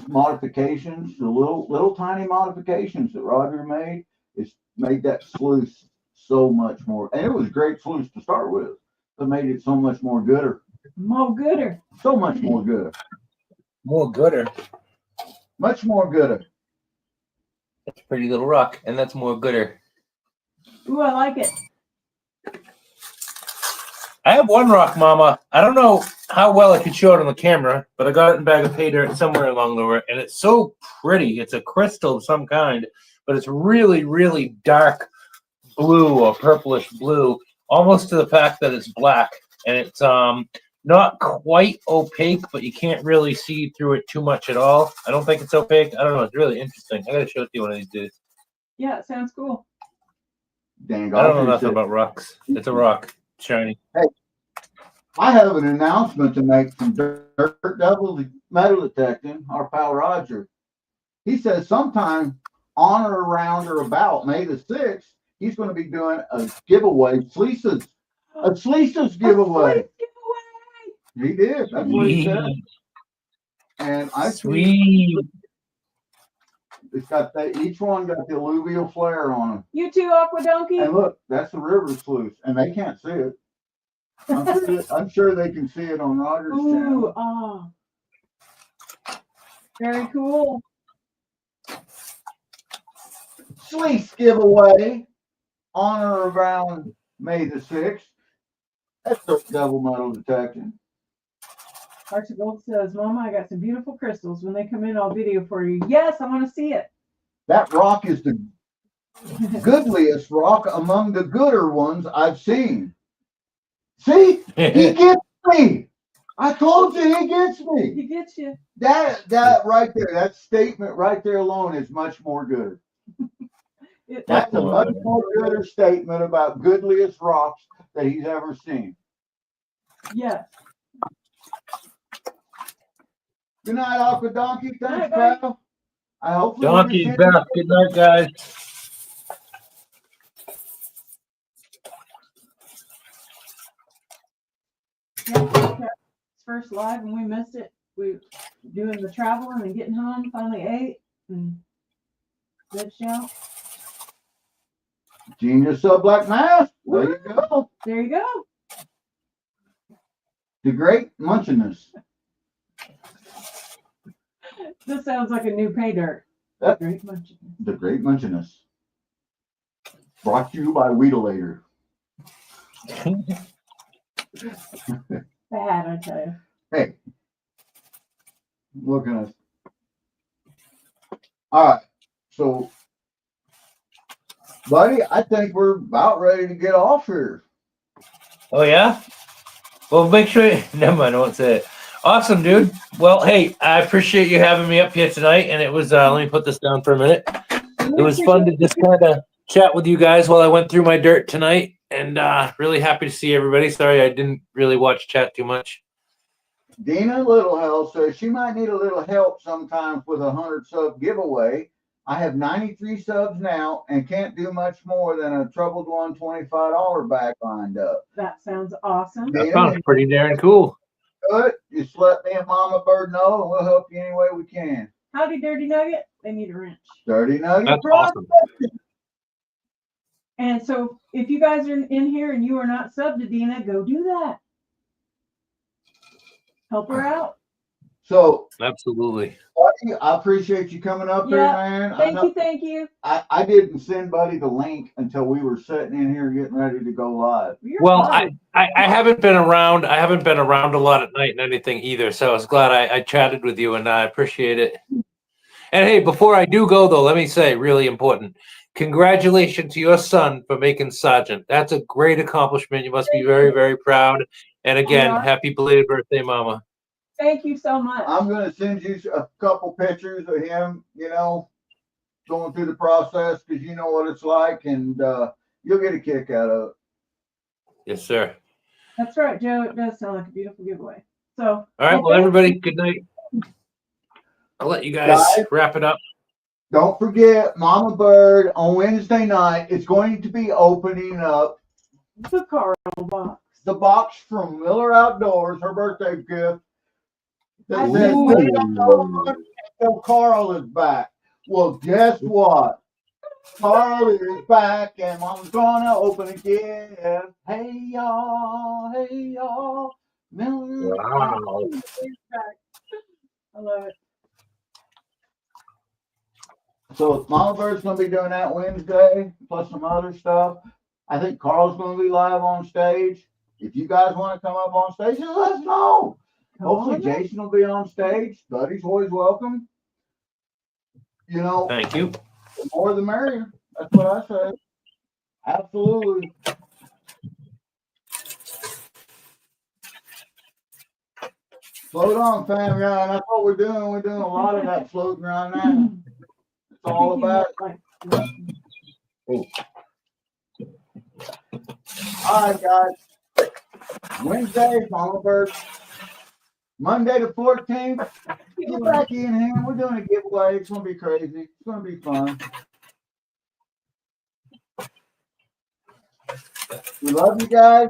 modifications, the little tiny modifications that Roger made, it's made that sluice so much more. And it was a great sluice to start with. It made it so much more gooder. More gooder. So much more gooder. More gooder. Much more gooder. That's a pretty little rock, and that's more gooder. Ooh, I like it. I have one rock, Mama. I don't know how well I could show it on the camera, but I got it in a bag of Paydirt somewhere along the way, and it's so pretty. It's a crystal of some kind, but it's really, really dark blue or purplish blue, almost to the fact that it's black, and it's not quite opaque, but you can't really see through it too much at all. I don't think it's opaque. I don't know. It's really interesting. I gotta show it to you one of these days. Yeah, it sounds cool. Dang, I don't know nothing about rocks. It's a rock. Shiny. Hey, I have an announcement to make from Dirt Devil Metal Detecting, our pal Roger. He says sometime on or around or about May the 6th, he's going to be doing a giveaway, fleeces. A fleeces giveaway. He did. That's what he said. And I Sweet. It's got that. Each one got the alluvial flare on them. You too, Aqua Donkey. And look, that's the river sluice, and they can't see it. I'm sure they can see it on Roger's channel. Oh, very cool. Fleece giveaway on or around May the 6th. That's Dirt Devil Metal Detecting. Hearts of Gold says, Mama, I got some beautiful crystals. When they come in, I'll video for you. Yes, I want to see it. That rock is the goodliest rock among the gooder ones I've seen. See? He gets me. I told you he gets me. He gets you. That right there, that statement right there alone is much more good. That's a much more gooder statement about goodliest rocks that he's ever seen. Yes. Good night, Aqua Donkey. Thanks, Bye, pal. I hope Donkey's back. Good night, guys. Yeah, it's first live and we missed it. We doing the traveling and getting home. Finally ate and good show. Genius of Blackmass. There you go. There you go. The Great Munchiness. This sounds like a new Paydirt. Yep. Great much. The Great Munchiness. Brought to you by Weedelator. Bad, I tell you. Hey, look at us. All right, so, buddy, I think we're about ready to get off here. Oh, yeah? Well, make sure you... Never mind, I won't say it. Awesome, dude. Well, hey, I appreciate you having me up here tonight, and it was, let me put this down for a minute. It was fun to just kind of chat with you guys while I went through my dirt tonight, and really happy to see everybody. Sorry I didn't really watch chat too much. Dina Littlehell says she might need a little help sometimes with a 100 sub giveaway. I have 93 subs now and can't do much more than a troubled one $25 back lined up. That sounds awesome. That sounds pretty darn cool. Good. Just let me and Mama Bird know, and we'll help you any way we can. Howdy, Dirty Nugget. They need a wrench. Dirty Nugget. That's awesome. And so if you guys are in here and you are not subbed to Dina, go do that. Help her out. So, Absolutely. Buddy, I appreciate you coming up there, man. Thank you. I didn't send Buddy the link until we were sitting in here getting ready to go live. You're Well, fine. I haven't been around. I haven't been around a lot at night and anything either. So I was glad I chatted with you, and I appreciate it. And hey, before I do go though, let me say, really important, congratulations to your son for making sergeant. That's a great accomplishment. You must be very, very proud. And again, happy belated birthday, Mama. Thank you so much. I'm going to send you a couple pictures of him, you know, going through the process, because you know what it's like, and you'll get a kick out of it. Yes, sir. That's right, Joe. It does sound like a beautiful giveaway. So, all right. Well, everybody, good night. I'll let you guys wrap it up. Don't forget, Mama Bird on Wednesday night is going to be opening up the Carl box. The box from Miller Outdoors, her birthday gift. That says, "So Carl is back." Well, guess what? Carl is back, and Mom's gonna open a gift. Hey y'all, Miller. Wow. I love it. So Mama Bird's gonna be doing that Wednesday, plus some other stuff. I think Carl's gonna be live on stage. If you guys want to come up on stage, just let us know. Hopefully Jason will be on stage. Buddy's always welcome. You know, thank you. The more the merrier. That's what I say. Absolutely. Float on, fam. Yeah, that's what we're doing. We're doing a lot of that floating around now. It's all about. All right, guys. Wednesday, Mama Bird. Monday the 14th. Get back in here. We're doing a giveaway. It's gonna be crazy. It's gonna be fun. We love you guys.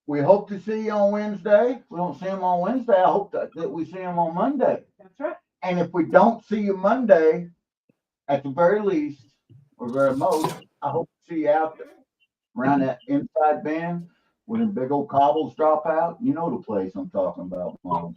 We hope to see you on Wednesday. If we don't see them on Wednesday, I hope that we see them on Monday. That's right. And if we don't see you Monday, at the very least, or very most, I hope to see you out there around that inside bend where the big old cobbles drop out. You know the place I'm talking about, Mom.